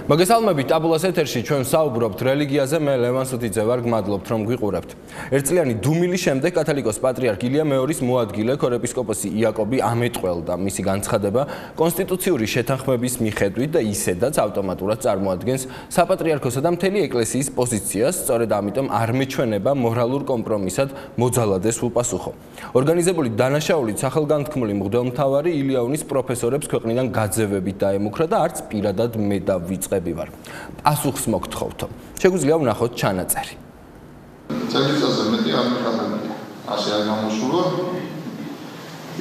მოგესალმებით ტაბულას ეთერში ჩვენ საუბრობთ რელიგიაზე მე ლევან სუთიძე ვარ გმადლობთ რომ გვიყურებთ ერთწლიანი დუმილის შემდეგ კათოლიკოს პატრიარქ ილია მეორის მოადგილე ქორეპისკოპოსი იაკობი ამეტყველდა მისი განცხადება კონსტიტუციური შეთანხმების მიხედვით და ისედაც ავტომატურად წარმოადგენს საპატრიარქოსა და მთელი ეკლესიის პოზიციას სწორედ ამიტომ არ მეჩვენება მორალურ კომპრომისად მოძალადეს უპასუხო ორგანიზებული დანაშაულით სახელგანთქმული მღვდელმთავარი ილიაუნის პროფესორებს ქვეყნიდან გაძევებით დაემუქრა და არც პირადად მე და ვიწყები ვარ. პასუხს მოგთხოვთო. შეგვიძლია ვნახოთ ჩანაწერი. წელიწადზე მეტი არ მიხარდა. ასე არ გამოსულა.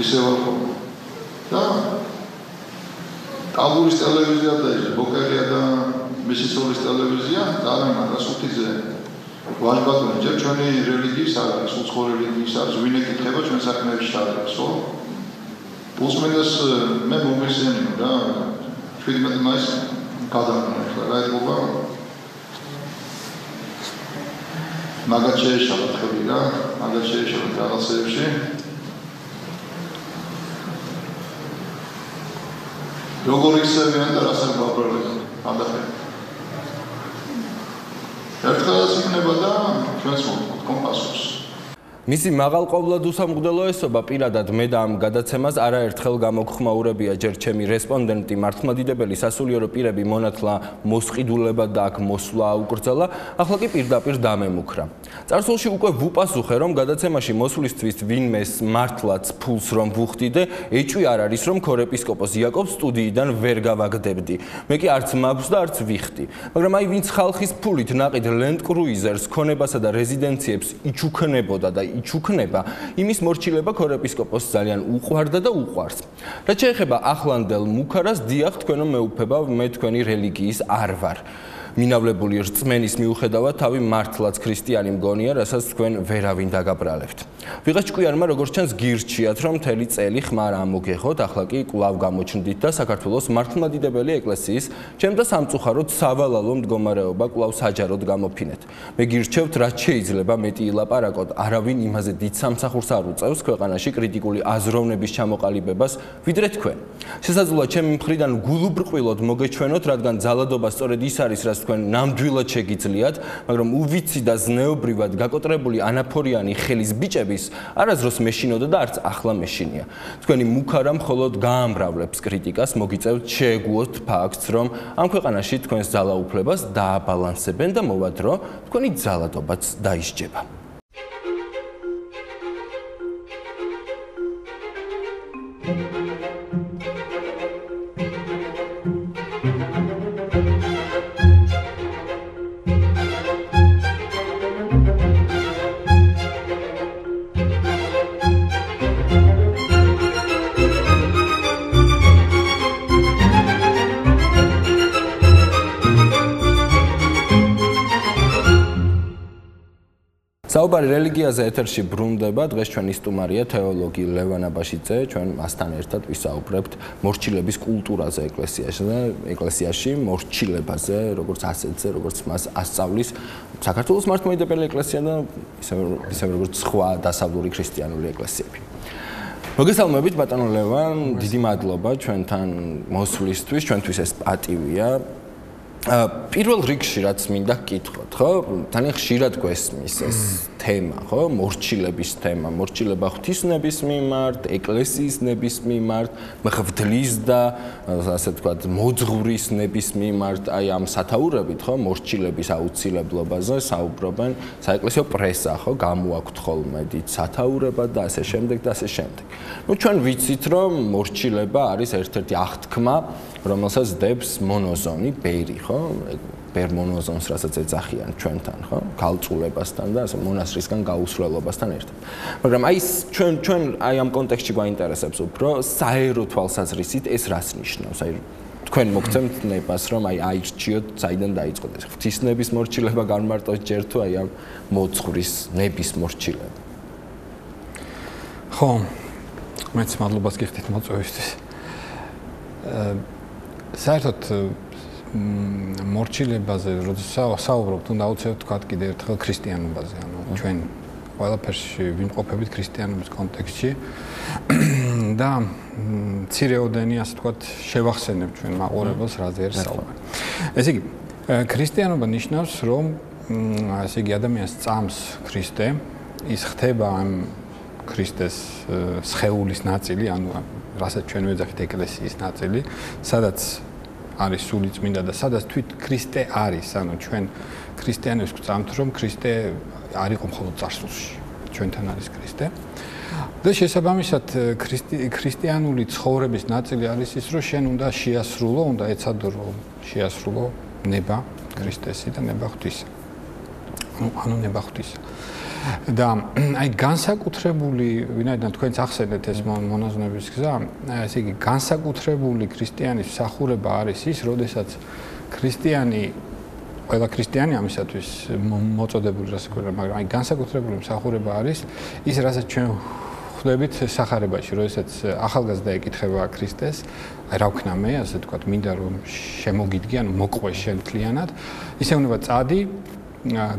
ისე ვარ ხოლმე. და ტაბურის ტელევიზია და ეს ბოკერია და მისი სოლის ტელევიზია ძალიან რასუთიძე ვაჟბატონი ჯერ ჩვენი რელიგიის არის, უცხო რელიგიის არის, ვინ ეკითხება ჩვენ საქმეებში შარებს, ხო? უსმენდეს მე მომესენიო და 17 მაისს გადაყენეთ რა ეთქობა მაგათ შეეშალა ხები რა მაგათ შეეშალა რაღაცებში როგორ ისევიან და რასაც გვაბრალებს ანდახე ერთხელაც იქნება და ჩვენს მოვთქვათ პასუხს მისი მაღალყოვლად უსამღვდელოესობა პირადად მე და ამ გადაცემას არაერთხელ გამოგხმაურებია ჯერ ჩემი რესპონდენტი მართლმადიდებელი სასულიერო პირები მონათლა მოსყიდულებად და აქ მოსვლა აუკრძალა, ახლა კი პირდაპირ დამემუქრა. წარსულში უკვე ვუპასუხე, რომ გადაცემაში მოსვლისთვის ვინმეს მართლაც ფულს რომ ვუხდიდე, ეჭვი არ არის, რომ ქორეპისკოპოს იაკობს სტუდიიდან ვერ გავაგდებდი. მე კი არც მაქვს და არც ვიხდი. მაგრამ აი ვინც ხალხის ფულით ნაყიდ ლენდ კრუიზერს, ქონებასა და რეზიდენციებს იჩუქნებოდა და იჩუქნება, იმის მორჩილება ქორეპისკოპოსს ძალიან უყვარდა და უყვარს. რაც შეეხება ახლანდელ მუქარას, დიახ, თქვენო მეუფება, მე თქვენი რელიგიის არ ვარ. მინავლებული რწმენის მიუხედავად თავი მართლაც ქრისტიანი მგონია, რასაც თქვენ ვერავინ დაგაბრალებთ. ვიღაც ჭკვიანმა როგორც ჩანს გირჩიათ, რომ მთელი წელი ხმარ ამოგეხოთ, ახლა კი კვლავ გამოჩნდით და საქართველოს მართლმადიდებელი ეკლესიის ჩემ და სამწუხაროდ სავალალო მდგომარეობა კვლავ საჯაროდ გამოფინეთ. მე გირჩევთ, რაც შეიძლება მეტი ილაპარაკოთ, არავინ იმაზე დიდ სამსახურს არ უწევს ქვეყანაში კრიტიკული აზროვნების ჩამოყალიბებას, ვიდრე თქვენ. შესაძლოა ჩემი მხრიდან გულუბრყვილოდ მოგეჩვენოთ, რადგან ძალადობა სწორედ ის არის, რაც თქვენ ნამდვილად შეგიძლიათ, მაგრამ უვიცი და ზნეობრივად გაკოტრებული ანაფორიანი ხელის ბიჭების არასდროს მეშინოდა და არც ახლა მეშინია. თქვენი მუქარა მხოლოდ გაამრავლებს კრიტიკას, მოგიწევთ შეეგუოთ ფაქტს, რომ ამ ქვეყანაში თქვენს ძალაუფლებას დააბალანსებენ და მოვა დრო, თქვენი ძალადობაც დაისჯება. საუბარი რელიგიაზე ეთერში ბრუნდება. დღეს ჩვენი სტუმარია თეოლოგი ლევან აბაშიძე. ჩვენ მასთან ერთად ვისაუბრებთ მორჩილების კულტურაზე ეკლესიაში, მორჩილებაზე, როგორც ასეთზე, როგორც მას ასწავლის საქართველოს მართლმადიდებელი ეკლესია და ისე როგორც სხვა დასავლური ქრისტიანული ეკლესიები. მოგესალმებით ბატონო ლევან, დიდი მადლობა ჩვენთან მოსვლისთვის, ჩვენთვის ეს პატივია. პირველ რიგში რაც მინდა გკითხოთ, ხო? ძალიან ხშირად გვესმის ეს თემა, ხო? მორჩილების თემა, მორჩილება ღვთისნების მიმართ, ეკლესიის ნების მიმართ, მღვდლის და ასე ვთქვათ, მოძღვრის ნების მიმართ, აი ამ სათაურებით, ხო? მორჩილების აუცილებლობაზე საუბრობენ საეკლესიო პრესა, ხო? გამოაქვთ ხოლმე დიდ სათაურებად და ასე შემდეგ და ასე შემდეგ. ნუ ჩვენ ვიცით, რომ მორჩილება არის ერთ-ერთი აღთქმა, რომელსაც დებს მონოზონი, ბერი, ხო? ბერ მონოზონს, რასაც ეძახიან ჩვენთან, ხო? ქალწულებასთან და ასე მონასტრისგან გაუსვლელობასთან ერთად. მაგრამ აი ჩვენ აი ამ კონტექსტში გვაინტერესებს უფრო საერო თვალსაზრისით ეს რას ნიშნავს? აი თქვენ მოგცემთ ნებას, რომ აი აირჩიოთ, საიდან დაიწყოთ ეს ღვთისნების მორჩილება განმარტოთ ჯერ თუ აი ამ მოძღვრის ნების მორჩილება. ხო, მეც მადლობას გიხდით მოწვევისთვის. საერთოდ მორჩილებაზე როცა საუბრობთ, უნდა აუცილებლად თქვათ კიდევ ერთხელ ქრისტიანობაზე, ანუ ჩვენ ყველაფერში ვიმყოფებით ქრისტიანობის კონტექსტში და მცირეოდენი, ასე ვთქვათ, შევახსენებ ჩვენ მაყურებელს, რაზე არის საუბარი. ესე იგი, ქრისტიანობა ნიშნავს, რომ ასე იგი ადამიანს წამს ქრისტე, ის ხდება ამ ქრისტეს სხეულის ნაწილი, ანუ რასაც ჩვენ ვეძახით ეკლესიის ნაწილი, სადაც არის სული წმინდა და სადაც თვით ქრისტე არის, ანუ ჩვენ ქრისტიანებს გვწამთ, რომ ქრისტე არ იყო მხოლოდ წარსულში, ჩვენთან არის ქრისტე. და შესაბამისად ქრისტიანული ცხოვრების ნაწილი არის ის, რომ შენ უნდა შეასრულო, უნდა ეცადო შეასრულო ნება ქრისტესი და ნება ღვთისა. ანუ ნება ღვთისა. და აი განსაკუთრებული, ვინაიდან თქვენც ახსენეთ ეს მონაზვნების გზა, ესე იგი განსაკუთრებული ქრისტიანის მსახურება არის ის, როდესაც ქრისტიანი ყველა ქრისტიანი ამისათვის მოწოდებული რასაკვირველია, მაგრამ აი განსაკუთრებული მსახურება არის ის, რასაც ჩვენ ხვდებით სახარებაში, როდესაც ახალგაზრდა ეკითხება ქრისტეს, აი რა ვქნა მე, ასე ვთქვათ, მინდა რომ შემოგიდგე, ანუ მოყვე შენ მთლიანად, ისე უნდა წადი,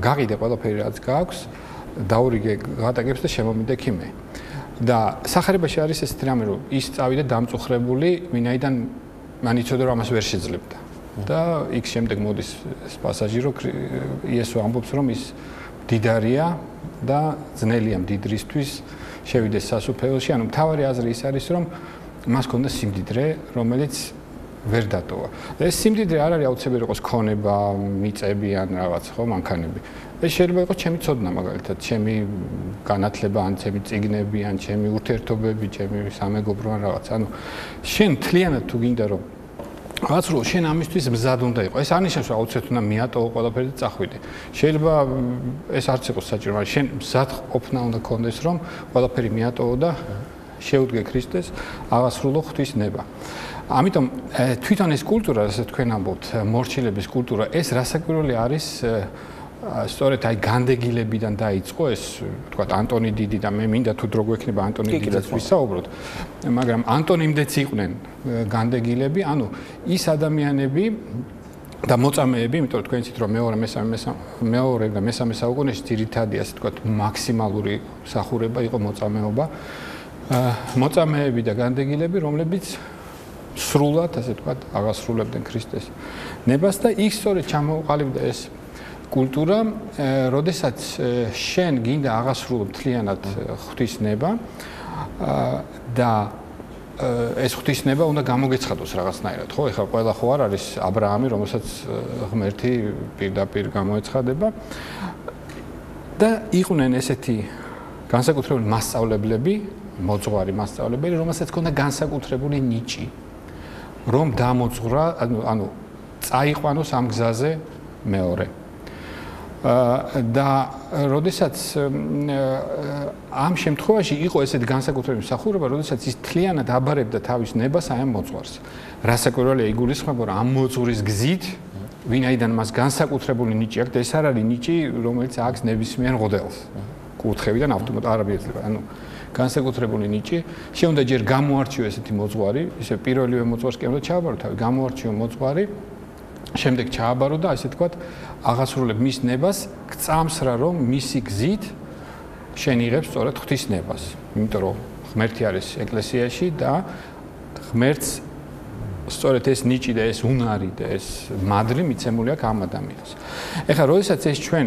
გაყიდე ყველაფერი რაც გაქვს, დაურიგე ღატაკებს და შემომიდექ იმე. და სახარებაში არის ეს რამე, რომ ის წავიდა დამწუხრებული, ვინაიდან მან იცოდა რომ ამას ვერ შეძლებდა. და იქ შემდეგ მოდის ეს პასაჟი, რომ იესო ამბობს, რომ ის მდიდარია და ძნელია მდიდრისთვის შევიდეს სასუფეველში, ანუ მთავარი აზრი ის არის, რომ მას ჰქონდა სიმდიდრე, რომელიც ვერ დატოვა. და ეს სიმდიდრე არ არის აუცილებელი იყოს ქონება, მიწები ან რაღაც, ხო, მანქანები. ეს შეიძლება იყოს ჩემი ცოდნა, მაგალითად, ჩემი განათლება, ან ჩემი წიგნები, ან ჩემი ურთიერთობები, ჩემი სამეგობრო ან რაღაც. ანუ შენ მთლიანად თუ გინდა რომ რაც რო შენ ამისთვის მზად უნდა იყო. ეს არ ნიშნავს რომ აუცილებლად უნდა მიატოვო ყველაფერი და წახვიდე. შეიძლება ეს არც იყოს საჭირო, მაგრამ შენ მზად ყოფნა უნდა გქონდეს რომ ყველაფერი მიატოვო და შეუდგე ქრისტეს, აღასრულო ღვთის ნება. ამიტომ თვითონ ეს კულტურა, რასაც თქვენ ამბობთ, მორჩილების კულტურა, ეს რასაკვირველი არის სწორედ აი განდეგილებიდან დაიწყო ეს, ვთქვათ, ანტონი დიდი და მე მინდა თუ დრო გვექნება ანტონი დიდიც ვისაუბროთ, მაგრამ ანტონიმდეც იყვნენ განდეგილები, ანუ ის ადამიანები და მოწამეები, იმიტომ რომ თქვენ იცით რომ მეორე და მესამე საუკუნეში ძირითადი, ასე ვთქვათ, მაქსიმალური მსახურება იყო მოწამეობა. მოწამეები და განდეგილები, რომლებიც სრულად, ასე ვთქვათ, აღასრულებდნენ ქრისტეს ნებას და იქ სწორედ ჩამოყალიბდა ეს კულტურა, როდესაც შენ გინდა აღასრულო მთლიანად ღვთის ნება და ეს ღვთის ნება უნდა გამოგეცხადოს რაღაცნაირად, ხო? ეხლა ყველა ხო არ არის აბრაამი, რომელსაც ღმერთი პირდაპირ გამოეცხადება და იყვნენ ესეთი განსაკუთრებული მასწავლებლები, მოძღვარი მასწავლებელი, რომელსაც ჰქონდა განსაკუთრებული ნიჭი, რომ დამოძღვრა, ანუ წაიყვანოს ამ გზაზე მეორე. და როდესაც ამ შემთხვევაში იყო ესეთი განსაკუთრებული მსახურება, როდესაც ის მთლიანად აბარებდა თავის ნებას აი ამ მოძღვარს. რასაკვირველია იგულისხმება, რომ ამ მოძღვრის გზით, ვინაიდან მას განსაკუთრებული ნიჭი აქვს, და ეს არ არის ნიჭი, რომელიც აქვს ნებისმიერ მღვდელს. კუთხევიდან ავტომატურად არ აბიეცდება. ანუ განსაკუთრებული ნიჭი, შეუნდა ჯერ გამოარჩიო ესეთი მოძღვარი, ისე პირველივე მოძღვარს კი უნდა ჩააბარო თავი, გამოარჩიო მოძღვარი, შემდეგ ჩააბარო და ასე თქვათ, აღასრულებ მის ნებას, გწამს რა რომ მისი გზით შენ იღებს სწორედ ღვთის ნებას. იმიტომ რომ ღმერთი არის ეკლესიაში და ღმერთს სწორედ ეს ნიჭი და ეს უნარი და ეს მადლი მიცემული აქვს ამ ადამიანს. ეხლა როდესაც ეს ჩვენ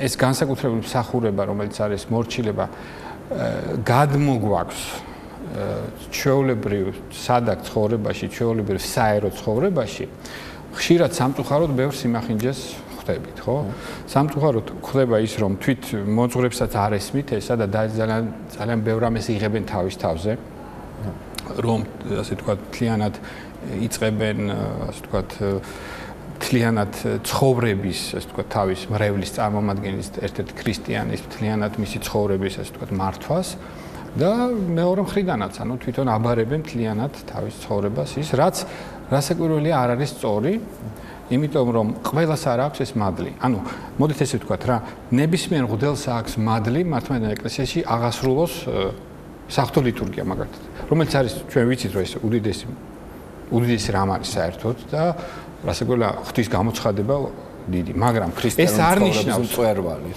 ეს განსაკუთრებული მსახურება, რომელიც არის მორჩილება, გადმოგვაქვს ჩვეულებრივ სადაგ ცხოვრებაში, ჩვეულებრივ საერო ცხოვრებაში, ხშირად სამწუხაროდ ბევრ სიმახინჯეს ხვდებით, ხო? სამწუხაროდ ხდება ის, რომ თვით მოძღვრებსაც არ ესმით ესა და ძალიან ბევრ ამას იღებენ თავის თავზე, რომ ასე ვთქვათ, მთლიანად იწყებენ, ასე ვთქვათ, მთლიანად ცხოვრების, ასე ვთქვათ, თავის მრევლის წარმომადგენლის, ერთ-ერთი ქრისტიანის მთლიანად მისი ცხოვრების, ასე ვთქვათ, მართვას და მეორე მხრიდანაც, ანუ თვითონ აბარებენ მთლიანად თავის ცხოვრებას ის, რაც რასაკვირველია არ არის სწორი, იმიტომ რომ ყველას არ აქვს ეს მადლი. ანუ მოდით ესე ვთქვათ რა, ნებისმიერ მღვდელს აქვს მადლი მართლმადიდებლურ ეკლესიაში აღასრულოს საღვთო ლიტურგია მაგალითად, რომელიც არის ჩვენ ვიცით რომ ეს უდიდესი რამ არის საერთოდ და რასაკვირველია ღვთის გამოცხადება დიდი, მაგრამ ეს არ ნიშნავს მწვერვალი.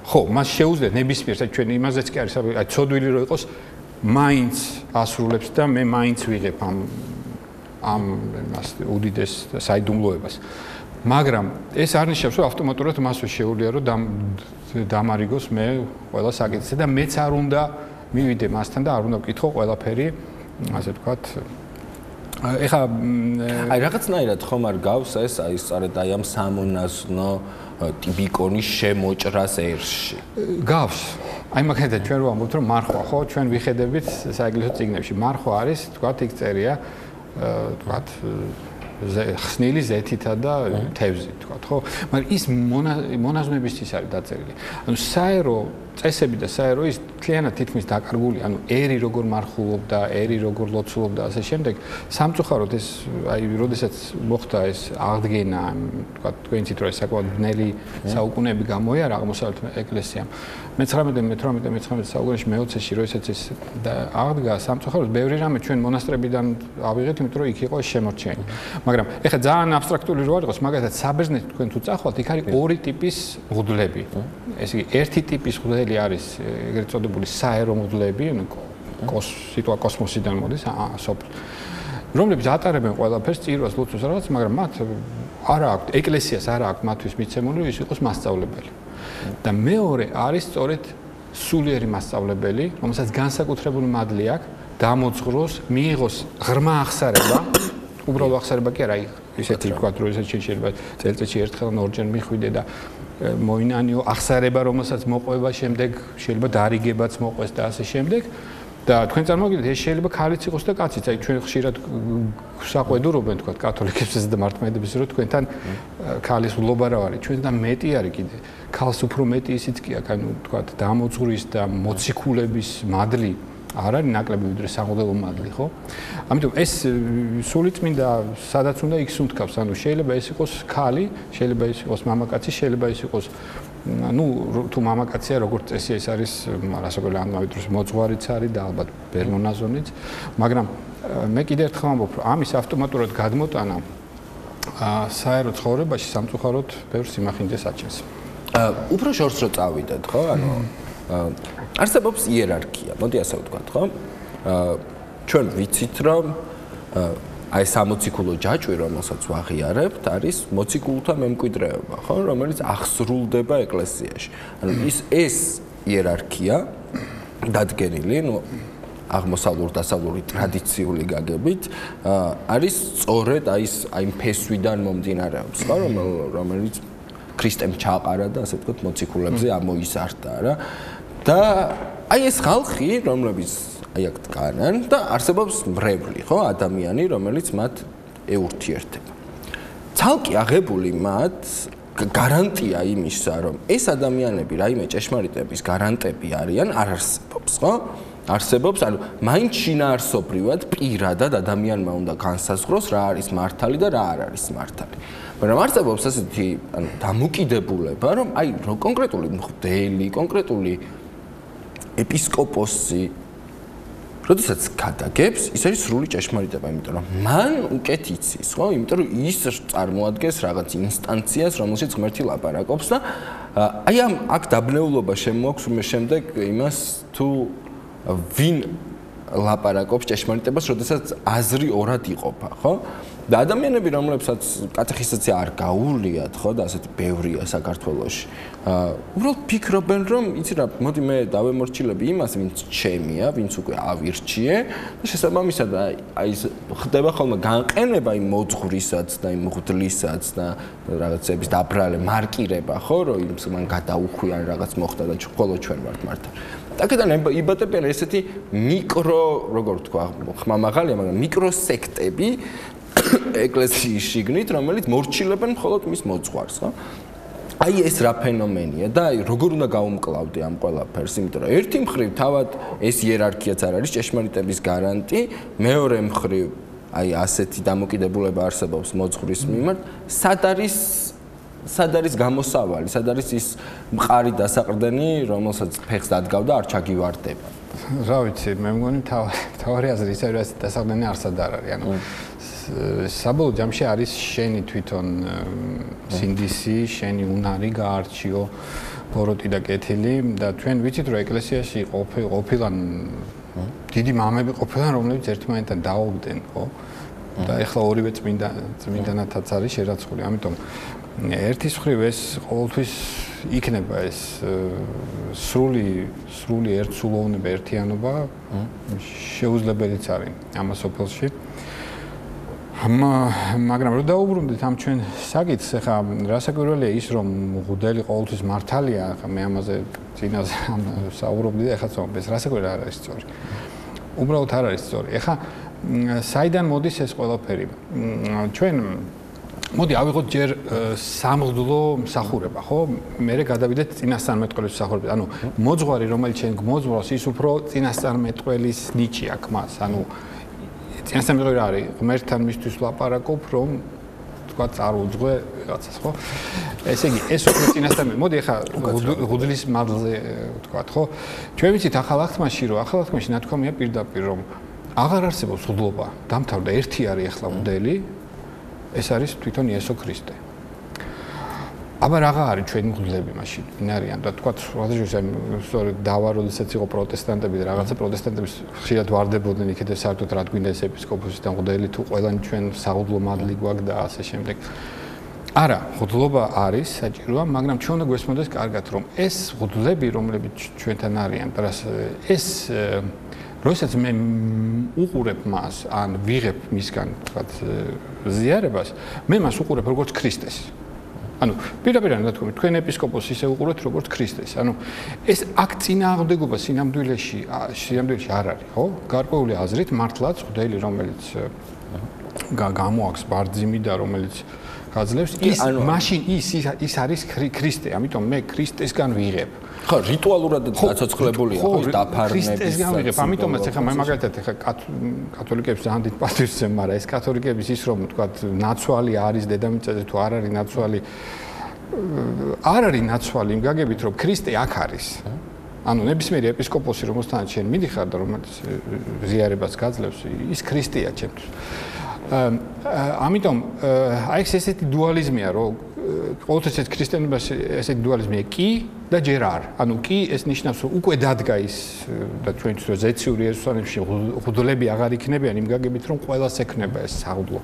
ხო, მას შეუძლია ნებისმიერ, ჩვენ იმაზეც კი არის, აი ცოდვილი რომ იყოს მაინც ასრულებს და მე მაინც ვიღებ ამ უდიდეს საიდუმლოებას. მაგრამ ეს არ ნიშნავს, რომ ავტომატურად მასვე შეუძლია რომ დამარიგოს მე ყველა საკითხზე და მეც არ უნდა მივიდე მასთან და არ უნდა ვკითხო ყველაფერი, ასე ვთქვათ. ეხლა აი რაღაცნაირად ხომ არ გავს ეს აი სწორედ აი ამ სამონაზნო ტიპიკონის შემოჭრას ერში. გავს. აი მაგალითად ჩვენ ვამბობთ რომ მარხვა ხო ჩვენ ვიხედებით საეკლესიო წიგნებში. მარხვა არის ვთქვათ იქ წერია ვთქვათ ხსნილი ზეთითა და თევზით ვთქვათ ხო? მაგრამ ის მონაზვნებისთვის არის დაწერილი. ანუ საერო წესები და საერო ის მთლიანად თითქმის დაკარგული, ანუ ერი როგორ მარხულობდა, ერი როგორ ლოცულობდა ასე შემდეგ. სამწუხაროდ ეს აი როდესაც მოხდა ეს აღდგენა, ვთქვათ თქვენიცით რომ ეს საკმაოდ ბნელი საუკუნეები გამოიარა აღმოსავლეთ ეკლესიამ. მე-19 საუკუნეში მე-20-ში როდესაც ეს აღდგა, სამწუხაროდ ბევრი რამე ჩვენ მონასტრებიდან ავიღეთ, იმიტომ რომ იქ იყო შემორჩენილი. მაგრამ ეხლა ძალიან აბსტრაქტული რო არ იყოს, მაგალითად საბერძნეთში თქვენ თუ წახვალთ, იქ არის ორი ტიპის მღვდლები. ესე იგი, ერთი ტიპის მღვდლები არის ეგრეთ წოდებული საერო მღვდლები, სიტყვა კოსმოსიდან მოდის, რომლებიც ატარებენ ყველაფერს, წირვას, ლოცვას რაღაც, მაგრამ მათ არ აქვს ეკლესიას არ აქვს მათთვის მიცემული ის იყოს მასწავლებელი. და მეორე არის სწორედ სულიერი მასწავლებელი, რომელსაც განსაკუთრებული მადლი აქვს, დამოძღვროს, მიიღოს ღრმა აღსარება, უბრალოდ აღსარება კი არა, ისეთი ვთქვათ, რომ ისეთ შეიძლება წელიწადში ერთხელ ან ორჯერ მიხვიდე და მოინანიო აღსარება, რომელსაც მოყვება შემდეგ, შეიძლება დარიგებაც მოყვეს და ასე შემდეგ. და თქვენ წარმოგიდგენთ, ეს შეიძლება ქალიც იყოს და კაციც. აი ჩვენ ხშირად საყვედურობენ თქვათ კათოლიკებსაც და მართლმადიდებლებს, რომ თქვენთან ქალის ვლობა რა არის. ჩვენთან მეტი არის კიდე. ქალს უფრო მეტი ისიც კი აქვს, ანუ თქვათ დამოძღვრის და მოციქულების მადლი არ არის ნაკლები ვიდრე სამღვდელო მადლი, ხო? ამიტომ ეს სულიწმინდა სადაც უნდა იქ სუნთქავს, ანუ შეიძლება ეს იყოს ქალი, შეიძლება ეს იყოს მამაკაცი, შეიძლება ეს იყოს ну, თუ მამაკაცია როგორც წესი ეს არის, რასაკვირველია ამავე დროს მოძღვარიც არის და ალბათ ბერმონაზონიც, მაგრამ მე კიდევ ერთხელ ვამბობ, რომ ამის ავტომატურად გადმოტანა საერო ცხოვრებაში სამწუხაროდ ბევრ სიმახინჯეს აჩენს. უფრო შორს რო წავიდეთ, ხო? ანუ არსებობს იერარქია, მოდი ასე ვთქვათ, ხო? ჩვენ ვიცით, რომ აი სამოციქულო ჯაჭვი, რომელსაც ვაღიარებთ, არის მოციქულთა მემკვიდრეობა, ხო, რომელიც აღსრულდება ეკლესიაში. ანუ ეს იერარქია დადგენილი, ну, აღმოსავლურ-დასავლური ტრადიციული გაგებით, არის სწორედ აი ფესვიდან მომდინარეობს, ხო, რომელიც ქრისტემ ჩაყარა და ასე ვთქვათ, მოციქულებზე ამოიზარდა რა. და აი ეს ხალხი, რომლებიც აი აქ დგანან და არსებობს მრევლი, ხო, ადამიანი, რომელიც მათ ეურთიერთება. ცალკე აღებული მათ გარანტია იმისა, რომ ეს ადამიანები რაიმე ჭეშმარიტების გარანტები არიან, არ არსებობს, ხო? არსებობს, ანუ მაინც შინაარსობრივად პირადად ადამიანმა უნდა განსაზღვროს რა არის მართალი და რა არ არის მართალი. მაგრამ არსებობს ასეთი დამოკიდებულება, რომ აი კონკრეტული მღვდელი, კონკრეტული ეპისკოპოსი როდესაც გადაგებს, ის არის სრული ჭეშმარიტება, იმიტომ რომ მან უკეთ იცის, ხო? იმიტომ რომ ის წარმოადგენს რაღაც ინსტანციას, რომელშიც ღმერთი ლაპარაკობს და აი ამ აქ დაბნეულობა შემოაქვს მე შემდეგ იმას თუ ვინ ლაპარაკობს ჭეშმარიტებას, როდესაც აზრი ორად იყოფა, ხო? და ადამიანები, რომლებსაც კატეხიზაცია არ გაუვლიათ, ხო, და ასეთი ბევრია საქართველოში. უბრალოდ ფიქრობენ, რომ იცი რა, მოდი მე დავემორჩილები იმას, ვინც ჩემია, ვინც უკვე ავირჩიე და შესაბამისად აი ხდება ხოლმე განყენება იმ მოძღვრისაც და იმ მღვდლისაც და რაღაცების დაბრალე მარკირება, ხო, რომ იმს მან გადაუხვიან რაღაც მოხდა და ხოლო ჩვენ ვართ მართალი. აქედან იბადებიან ესეთი მიკრო, როგორ ვთქვა, ხმამაღალია, მაგრამ მიკროსექტები ეკლესიის შიგნით, რომელიც მორჩილებენ მხოლოდ მის მოძღვარს, ხო? აი ეს რა ფენომენია და აი როგორ უნდა გაუმკლავდე ამ ყველაფერს, იმიტომ რომ ერთი მხრივ თავად ეს იერარქიაც არ არის ჭეშმარიტების გარანტი, მეორე მხრივ აი ასეთი დამოკიდებულება არსებობს მოძღვრის მიმართ, სად არის გამოსავალი, სად არის ის მყარი დასაყრდენი, რომელსაც ფეხს დადგავდა არ ჩაგივარდება. რა ვიცი, მე მგონი თავარი აზრი ისე რომ დასაყრდენი არსად არ არის, ანუ საბოლოო ჯამში არის შენი თვითონ სინდისი, შენი უნარი გაარჩიო, ბოროტი და კეთილი და ჩვენ ვიცით რომ ეკლესიაში ყოფილან დიდი მამები ყოფილან, რომლებიც ერთმანეთთან დაუგდნენ, ხო? და ეხლა ორივე წმინდანათაც არის შერაცხული. ამიტომ ერთის მხრივ ეს ყოველთვის იქნება ეს სრული ერთსულოვნება, ერთიანობა შეუძლებელიც არის ამ სოფელში. მაგრამ რო დაუბრუნდით ამ ჩვენ საკითხს, ახლა რასაკვირველია ის, რომ მღვდელი ყოველთვის მართალია, ახლა მე ამაზე წინაზე საუბრობდი და ახლა წამოდი, ეს რასაკვირველია არ არის სწორი. უბრალოდ არ არის სწორი. ახლა საიდან მოდის ეს ყველაფერი? ჩვენ მოდი ავიღოთ ჯერ სამღვდლო მსახურება, ხო? მერე გადავიდეთ წინასწარმეტყველის მსახურებაზე. ანუ მოძღვარი, რომელიც ჩვენ გმოძღვრავს, ის უფრო წინასწარმეტყველის ნიჭი აქვს მას. ანუ წინასწარმეტყველი რა არის? ღმერთთან მისთვის ვლაპარაკობ, რომ თქვა წარუძღვე რაღაცას, ხო? ესე იგი, ეს უფრო წინასწარმეტყველი. მოდი ახლა ღუდლის მადლზე თქვა, ხო? ჩვენ ვიცით ახალ აღთქმაში, რომ ახალ აღთქმაში ნათქვამია პირდაპირ, რომ აღარ არსებობს ღუდლობა. დამთავრდა ერთი არის ახლა მღვდელი, ეს არის თვითონ იესო ხრისტე. აბა რაღა არის ჩვენი მღვდლები მაშინ? ვინ არიან? და თქვა, სწორედ დავა, როდესაც იყო პროტესტანტები და რაღაცა პროტესტანტების ხშირად ვარდებოდნენ იქეთ საერთოდ რა გვინდა ეს ეპისკოპოსი და მღვდელი თუ ყველანი ჩვენ საღვდლო მადლი გვაქვს და ასე შემდეგ. არა, ღუდლობა არის საჭიროა, მაგრამ ჩვენ უნდა გვესმოდეს კარგად, რომ ეს ღუდლები, რომლებიც ჩვენთან არიან, ეს როდესაც მე უყურებ მას, ან ვიღებ მისგან, თქვათ, ზიარებას, მე მას უყურებ როგორც ქრისტეს. ანუ პირდაპირ რა თქვა, თქვენ ეპისკოპოსი ისე უყურებთ როგორც ქრისტეს. ანუ ეს აქ წინააღმდეგობა სინამდვილეში არ არის, ხო? გარკვეული აზრით მართლაც ღდელი, რომელიც გამოაქვს ბარძიმი და რომელიც გაძლევს, მაშინ ის არის ქრისტე, ამიტომ მე ქრისტესგან ვიღებ. ხო, რიტუალურად დაცოცხლებულია, ხო, დაფარნების. ქრისტესგან ვიღებ, ამიტომაც ახლა მე მაგალითად ახლა კათოლიკებს ძალიან დიდ პატივს ვცემ, მაგრამ ეს კათოლიკების ის რომ თქვა ნაცვალი არის დედამიწაზე თუ არ არის ნაცვალი არ არის ნაცვალი იმ გაგებით რომ ქრისტე აქ არის. ანუ ნებისმიერი ეპისკოპოსი რომელთანაც შენ მიდიხარ და რომელიც ზიარებას გაძლევს, ის ქრისტეა ჩემთვის. ამიტომ აი ეს ესეთი დუალიზმია რომ ყოველთვის ეს ქრისტიანობას ესეთი დუალიზმია კი და ჯერ არ. ანუ კი ეს ნიშნავს რომ უკვე დადგა ის და ჩვენთვის რომ ზეციური იერუსალიმში ღუდლები აღარ იქნებიან იმ გაგებით რომ ყველას ექნება ეს საღვდლო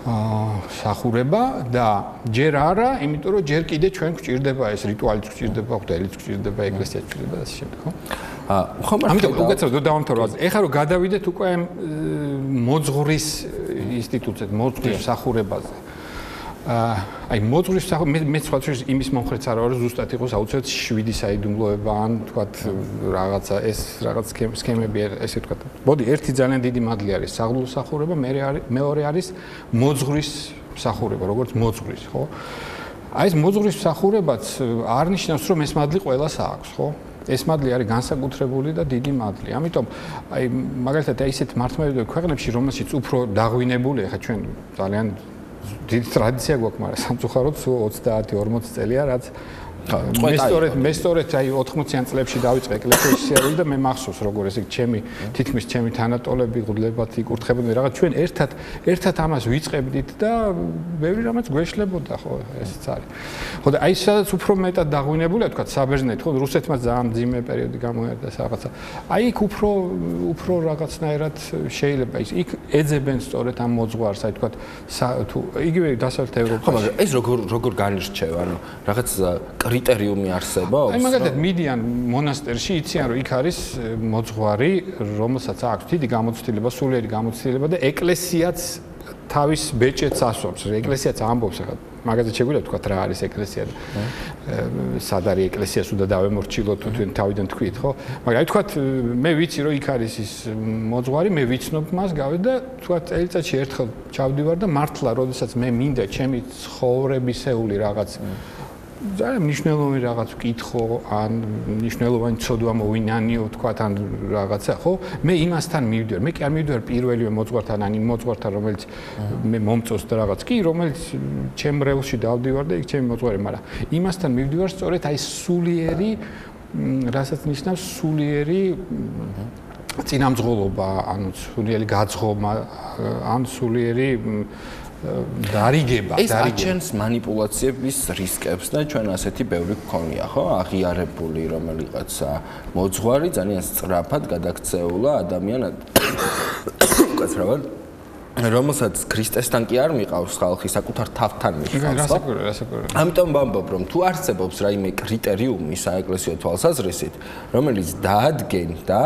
სახურება და ჯერ არა, იმიტომ რომ ჯერ კიდე ჩვენ გვჭირდება ეს რიტუალიც გვჭირდება, ღუდელიც გვჭირდება, ეკლესიაც გვჭირდება და ასე შემდეგ, ხო? ამიტომ უკაცრავად დავამთავროთ. ეხლა რომ გადავიდეთ უკვე მოძღვრის ინსტიტუტზე, მოძღვრის სახურებაზე. აი მოძღვრის მე სხვა შორის იმის მომხრეც არ ვარ, ზუსტად იყოს აუცილებლად 7 საიდუმლოება ან თქვათ რაღაცა ეს რაღაც სქემები ესე თქვათ. მოდი ერთი ძალიან დიდი მადლი არის საღვდლო სახურება, მეორე არის მოძღვრის სახურება, როგორც მოძღვრის, ხო? აი ეს მოძღვრის სახურებაც არ ნიშნავს რომ ეს მადლი ყველას აქვს, ხო? ეს მადლი არის განსაკუთრებული და დიდი მადლი. ამიტომ აი მაგალითად აი ესეთ მართლმადიდებლურ ქვეყნებში, რომელშიც უფრო დაღვინებულია, ხა ჩვენ ძალიან დიდი ტრადიცია გვაქვს, მაგრამ სამწუხაროდ 30-40 წელია, რაც მე სწორედ აი 80-იან წლებში დავიწყე ეკლესიის სიარული და მე მახსოვს როგორ ესე თითქმის ჩემი თანატოლები ღუდლებად იკურთხებოდნენ რაღაც ჩვენ ერთად ამას ვიწყებდით და ბევრი რამაც გვეშლებოდა ხო ესეც არის. ხო და აი სადაც უფრო მეტად დაღვინებულია თქვა საბერძნეთ ხო რუსეთმა ძალიან მძიმე პერიოდი გამოიარდა რაღაცა. აი იქ უფრო რაღაცნაირად შეიძლება იქ ეძებენ სწორედ ამ მოძღვარს აი თქვა თუ იგივე დასავლეთ ევროპაში. ხო მაგრამ ეს როგორ განირჩევა ანუ რაღაც კრიტერიუმი არსებობს? აი მაგალითად მიდიან მონასტერში, იციან რომ იქ არის მოძღვარი, რომელსაც აქვს დიდი გამოცდილება, სულიერი გამოცდილება და ეკლესიაც თავის ბეჭედს ასვამს. ეკლესიაც ამბობს ახლა მაგაზე შეგვიძლია თქვა რა არის ეკლესია და სად არის ეკლესია სულ და დავემორჩილოთ თუ თქვენ თავიდან თქვით, ხო? მაგრამ აი თქვა მე ვიცი რომ იქ არის ის მოძღვარი, მე ვიცნობ მას გავედ და თქვა წელიწადში ერთხელ ჩავდივარ და მართლა როდესაც მე მინდა ჩემი ცხოვრებისეული რაღაც ძალიან მნიშვნელოვანი რაღაც ვკითხო ან მნიშვნელოვანი ცოდვა მოვინანიო თქვათ ან რაღაცა ხო მე იმასთან მივდივარ მე კი არ მივდივარ პირველივე მოძღვართან ან იმ მოძღვართან რომელიც მე მომწონს და რაღაც კი რომელიც ჩემ რეულში დავდივარ და იქ ჩემი მოძღვარი მაგრამ იმასთან მივდივარ სწორედ აი სულიერი რასაც ნიშნავს სულიერი წინამძღოლობა ანუ სულიერი გაძღობა ან სულიერი დარიგება. ეს აჩენს манипуляციების რისკებს და ჩვენ ასეთი ბევრი გქონია, ხო? აღიარებული რომელიღაცა მოძღვარი ძალიან სწრაფად გადაქცეულა ადამიანად. უკაცრავად რომელსაც ქრისტესთან კი არ მიყავს ხალხი, საკუთარ თავთან მიყავს. რასაკვირველია. ამიტომ ვამბობ, რომ თუ არსებობს რაიმე კრიტერიუმი საეკლესიო თვალსაზრისით, რომელიც დაადგენდა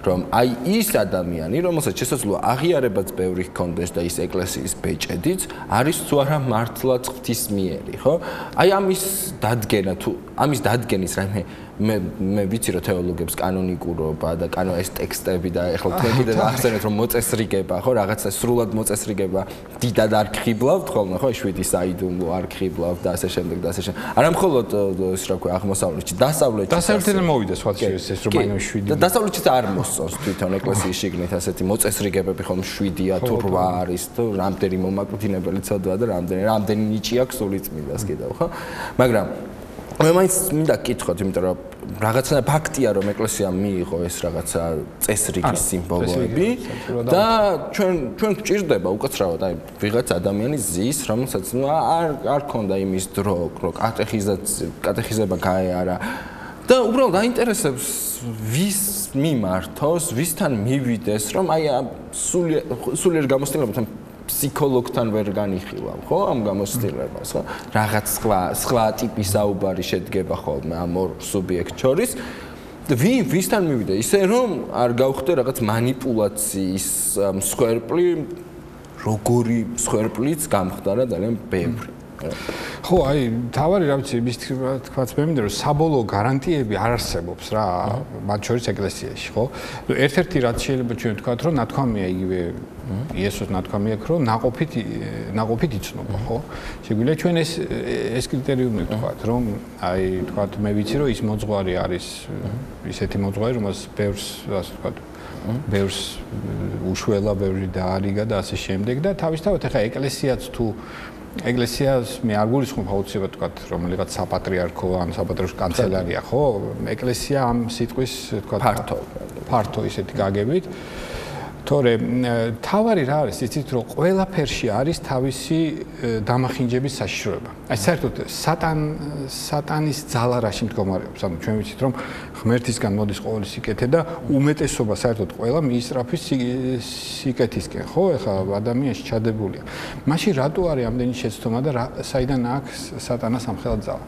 რომ აი ის ადამიანი, რომელსაც შესაძლოა აღიარებაც ბევრი ჰქონდეს და ის ეკლესიის ბეჭედიც, არის თუ არა მართლაც ღვთისმიერი, ხო? აი ამის დადგენა თუ ამის დადგენის რაიმე მე ვიცი რომ თეოლოგებს კანონიკურობა და ეს ტექსტები და ეხლა თქვენ კიდევ ახსენეთ რომ მოწესრიგება, ხო, რაღაცა სრულად მოწესრიგება დიდად არ ხიბლავთ ხოლმე, ხო, 7 საიდუმლო არ ხიბლავთ და ასე შემდეგ და ასე შემდეგ. არა მხოლოდ ის რა ქვია აღმოსავლეთში, დასავლეთიდან მოვიდა სხვა ეს რომ მაინც 7. და დასავლეთში არ მოსწონს თვითონ ეკლესიის შიგნით ასეთი მოწესრიგებები ხოლმე 7-ია თუ 8 არის თუ რამდენი მომაკვდინებელი ცოდვა და რამდენი ნიჭი აქვს სულიწმიდას კიდევ, ხო? მაგრამ მე მაინც მინდა გკითხოთ, იმიტომ რომ რაღაცა ფაქტია, რომ ეკლესია მიიღო ეს რაღაცა წესრიგის სიმბოლოები და ჩვენ გვჭირდება უკაცრავად, აი ვიღაც ადამიანი ზის, რომელსაც არ ქონდა იმის დრო, რომ კატეხიზება გაეარა და უბრალოდ აინტერესებს ვის მიმართოს, ვისთან მივიდეს, რომ აი სულიერ გამოცდილებთან ფსიქოლოგთან ვერ განიხილავ, ხო, ამ გამოცდილებას, ხო? რაღაც სხვა ტიპის საუბარი შედგება ხოლმე ამ ორ სუბიექტ შორის. ვისთან მივიდე? ისე რომ არ გავხდე რაღაც манипуляციის მსხვერპლი, როგორი მსხვერპლიც გამხდარა ძალიან ბევრი. ხო, აი, თავარი რა ვიცი, ის თქვაც მე მინდა რომ საბოლოო გარანტიები არ არსებობს რა, მათ შორის ეკლესიაში, ხო? ერთ-ერთი რაც შეიძლება ჩვენ ვთქვათ, რომ ნათქვამია იგივე იესოს ნათქვამია, რომ ნაყოფით იცნობა, ხო? შეგვიძლია ჩვენ ეს კრიტერიუმი ვთქვათ, რომ აი, ვთქვათ, მე ვიცი, რომ ის მოძღვარი არის ისეთი მოძღვარი, რომელსაც ბევრს, ასე ვთქვათ, ბევრს უშველა, ბევრი დაარიგა და ასე შემდეგ და თავისთავად ახლა ეკლესიაც თუ ეკლესიას მე არ გულისხმობ აუცილებლად ვთქვათ, რომელიღაც საპატრიარქო ან საპატრიარქოს კანცელარია, ხო? ეკლესია ამ სიტყვის ვთქვათ ფართო ისეთი გაგებით. თორე თავარი რა არის, იცით რომ ყველაფერში არის თავისი დამახინჯების საშიშროება. აი საერთოდ სატანის ძალა რაში მდგომარეობს? ანუ ჩვენ ვიცით რომ ღმერთისგან მოდის ყოველი სიკეთე და უმეტესობა საერთოდ ყველა მიისწრაფის სიკეთისკენ, ხო? ეხლა ადამიანში ჩადებულია. მაშინ რატო არის ამდენი შეცდომა და საიდან აქვს სატანას ამხელა ძალა?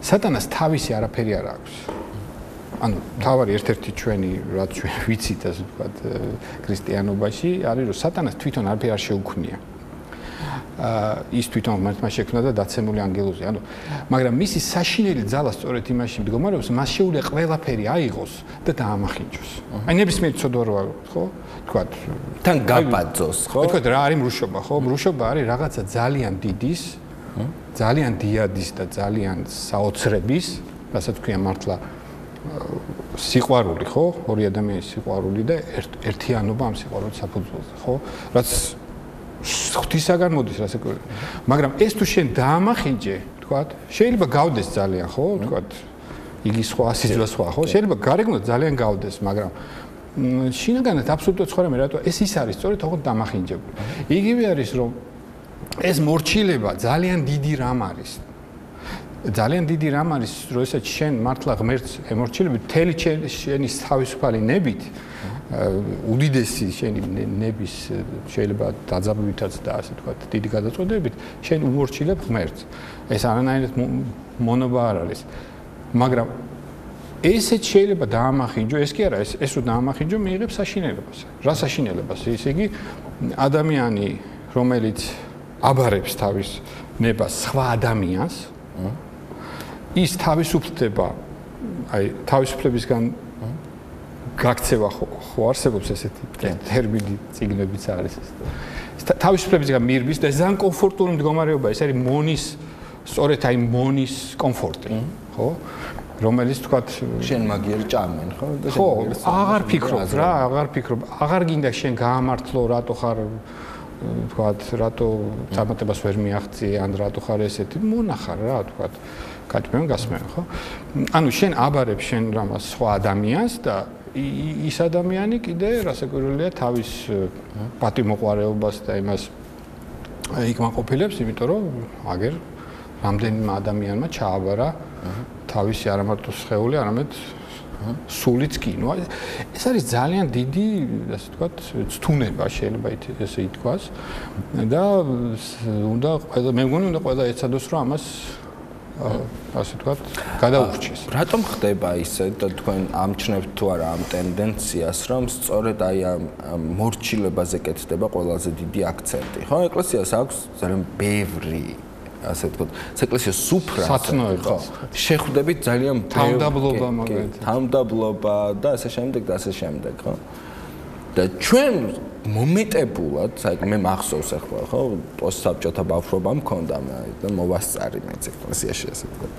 სატანას თავისი არაფერი არ აქვს. ანუ თავარი ერთ-ერთი ჩვენი რაც ჩვენ ვიცით ასე ვთქვათ ქრისტიანობაში არის რომ სატანას თვითონ არაფერი არ შეუქმნია. ის თვითონ ღმერთმა შექმნა და დაცემული ანგელოზია. ანუ მაგრამ მისი საშინელი ძალა სწორედ იმაში მდგომარეობს, მას შეუძლია ყველაფერი აიღოს და დაამახინჯოს. აი ნებისმიერ ცოდვა რო ხო? ვთქვათ თან გაბაძოს, ხო? ვთქვათ რა არის მრუშობა, ხო? მრუშობა არის რაღაცა ძალიან დიდის, ძალიან დიადის და ძალიან საოცრების, რასაც ქვია მართლა სიყვარული, ხო? ორი ადამიანის სიყვარული და ერთიანობა ამ სიყვარულის საფუძველზე, ხო? რაც ღვთისაგან მოდის, რასაკვირველია. მაგრამ ეს თუ შენ დაამახინჯე, თქვათ, შეიძლება გავდეს ძალიან, ხო? თქვათ, იგი სხვა, სიძვა სხვა, ხო? შეიძლება გარეგნულად ძალიან გავდეს, მაგრამ შინაგანად აბსოლუტურად სხვა რამე, რატო ეს ის არის, სწორედ თქო დამახინჯებული. იგივე არის, რომ ეს მორჩილება ძალიან დიდი რამ არის. ძალიან დიდი რამ არის, როდესაც შენ მართლა ღმერთს ემორჩილები, მთელი შენი თავისუფალი ნებით, უდიდესი შენი ნების შეიძლება დაძაბვითაც და ასე თქვა, დიდი გადაწყვეტებით, შენ უმორჩილებ ღმერთს. ეს არანაირად მონობა არ არის. მაგრამ ესეც შეიძლება დაამახინჯო, ეს კი არა, ეს რო დაამახინჯო, მიიღებს საშინელებას. რა საშინელებას? ესე იგი, ადამიანი, რომელიც აბარებს თავის ნებას სხვა ადამიანს, ის თავისუფლდება, აი თავისუფლებისგან გაქცევა ხო არსებობს ესეთი ტერმინი წიგნებიც არის ეს. თავისუფლებისგან მირბის და ძალიან კომფორტული მდგომარეობა, ეს არის მონის, სწორედ აი მონის კომფორტი, ხო? რომელიც თქვათ შენ მაგიერ ჭამენ, ხო? ხო, აღარ ფიქრობ რა, აღარ ფიქრობ. აღარ გინდა შენ გაამართლო, რატო ხარ თქვათ, რატო წარმატებას ვერ მიაღწიე, ან რატო ხარ ესეთი, მონახარ რა, თქვათ. კაჭმენ გასმენ, ხო? ანუ შენ აბარებ შენ რამას სხვა ადამიანს და ის ადამიანი კიდე რასაკვირველია თავის პატიმოყვარეობას და იმას იქ მაყოფილებს, იმიტომ რომ აგერ რამდენიმე ადამიანმა ჩააბარა თავისი არა მარტო სხეული, არამედ სულიც კი. ნუ ეს არის ძალიან დიდი, ასე ვთქვათ, ცთუნება შეიძლება ესე ითქვას და უნდა მე მგონი უნდა ყველა ეცადოს რომ ამას ასე ვთქვათ, გადაურჩეს. რატომ ხდება ისე და თქვენ ამჩნევთ თუ არა ამ ტენდენციას, რომ სწორედ აი ამ მორჩილებაზე კეთდება ყველაზე დიდი აქცენტი, ხო? ეკლესიას აქვს ძალიან ბევრი ასე ვთქვათ, ეკლესიას სუფრა, სათნოება. შეხვდებით ძალიან თავმდაბლობა მაგალითად. თავმდაბლობა და ასე შემდეგ და ასე შემდეგ, ხო? და ჩვენ მომეტებულად, საერთოდ მე მახსოვს ახლა, ხო, პოსტსაბჭოთა ბავშვობა მქონდა და მოვასწარი მეც ეკლესიაში ასე ვთქვათ.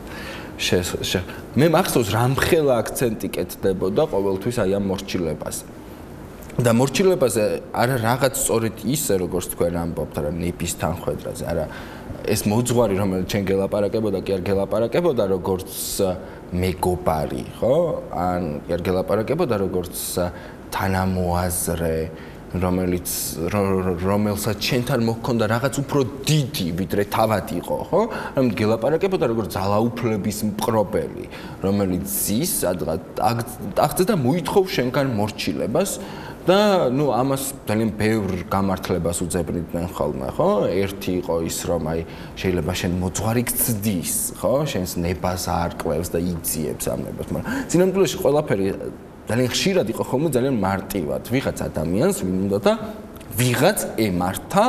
მე მახსოვს რამხელა აქცენტი კეთდებოდა ყოველთვის აი ამ მორჩილებაზე. და მორჩილებაზე არა რაღაც სწორედ ისე, როგორც თქვენ ამბობთ, რა ნების თანხმედრაზე, არა ეს მოძღვარი, რომელიც ჩვენ გელაპარაკებოდა, კი არ გელაპარაკებოდა როგორც მეგობარი, ხო? ან კი არ გელაპარაკებოდა როგორც თანამოაზრე, რომელსაც ჩვენთან მოჰქონდა რაღაც უფრო დიდი, ვიდრე თავად იყო, ხო? ანუ გელაპარაკებოდა როგორც ძალაუფლების მპყრობელი, რომელიც ზის ტახტზე და მოითხოვს შენგან მორჩილებას. და ნუ ამას ძალიან ბევრ გამართლებას უძებნიდნენ ხოლმე, ხო? ერთი იყო ის, რომ აი შეიძლება შენ მოძღვარი გწდის, ხო? შენს ნებას არკლევს და იძიებს ამ ნებას, მაგრამ წინამძღოლში ყველაფერი ძალიან ხშირად იყო ხოლმე ძალიან მარტივად. ვიღაც ადამიანს ვინ უნდა და ვიღაც ემართა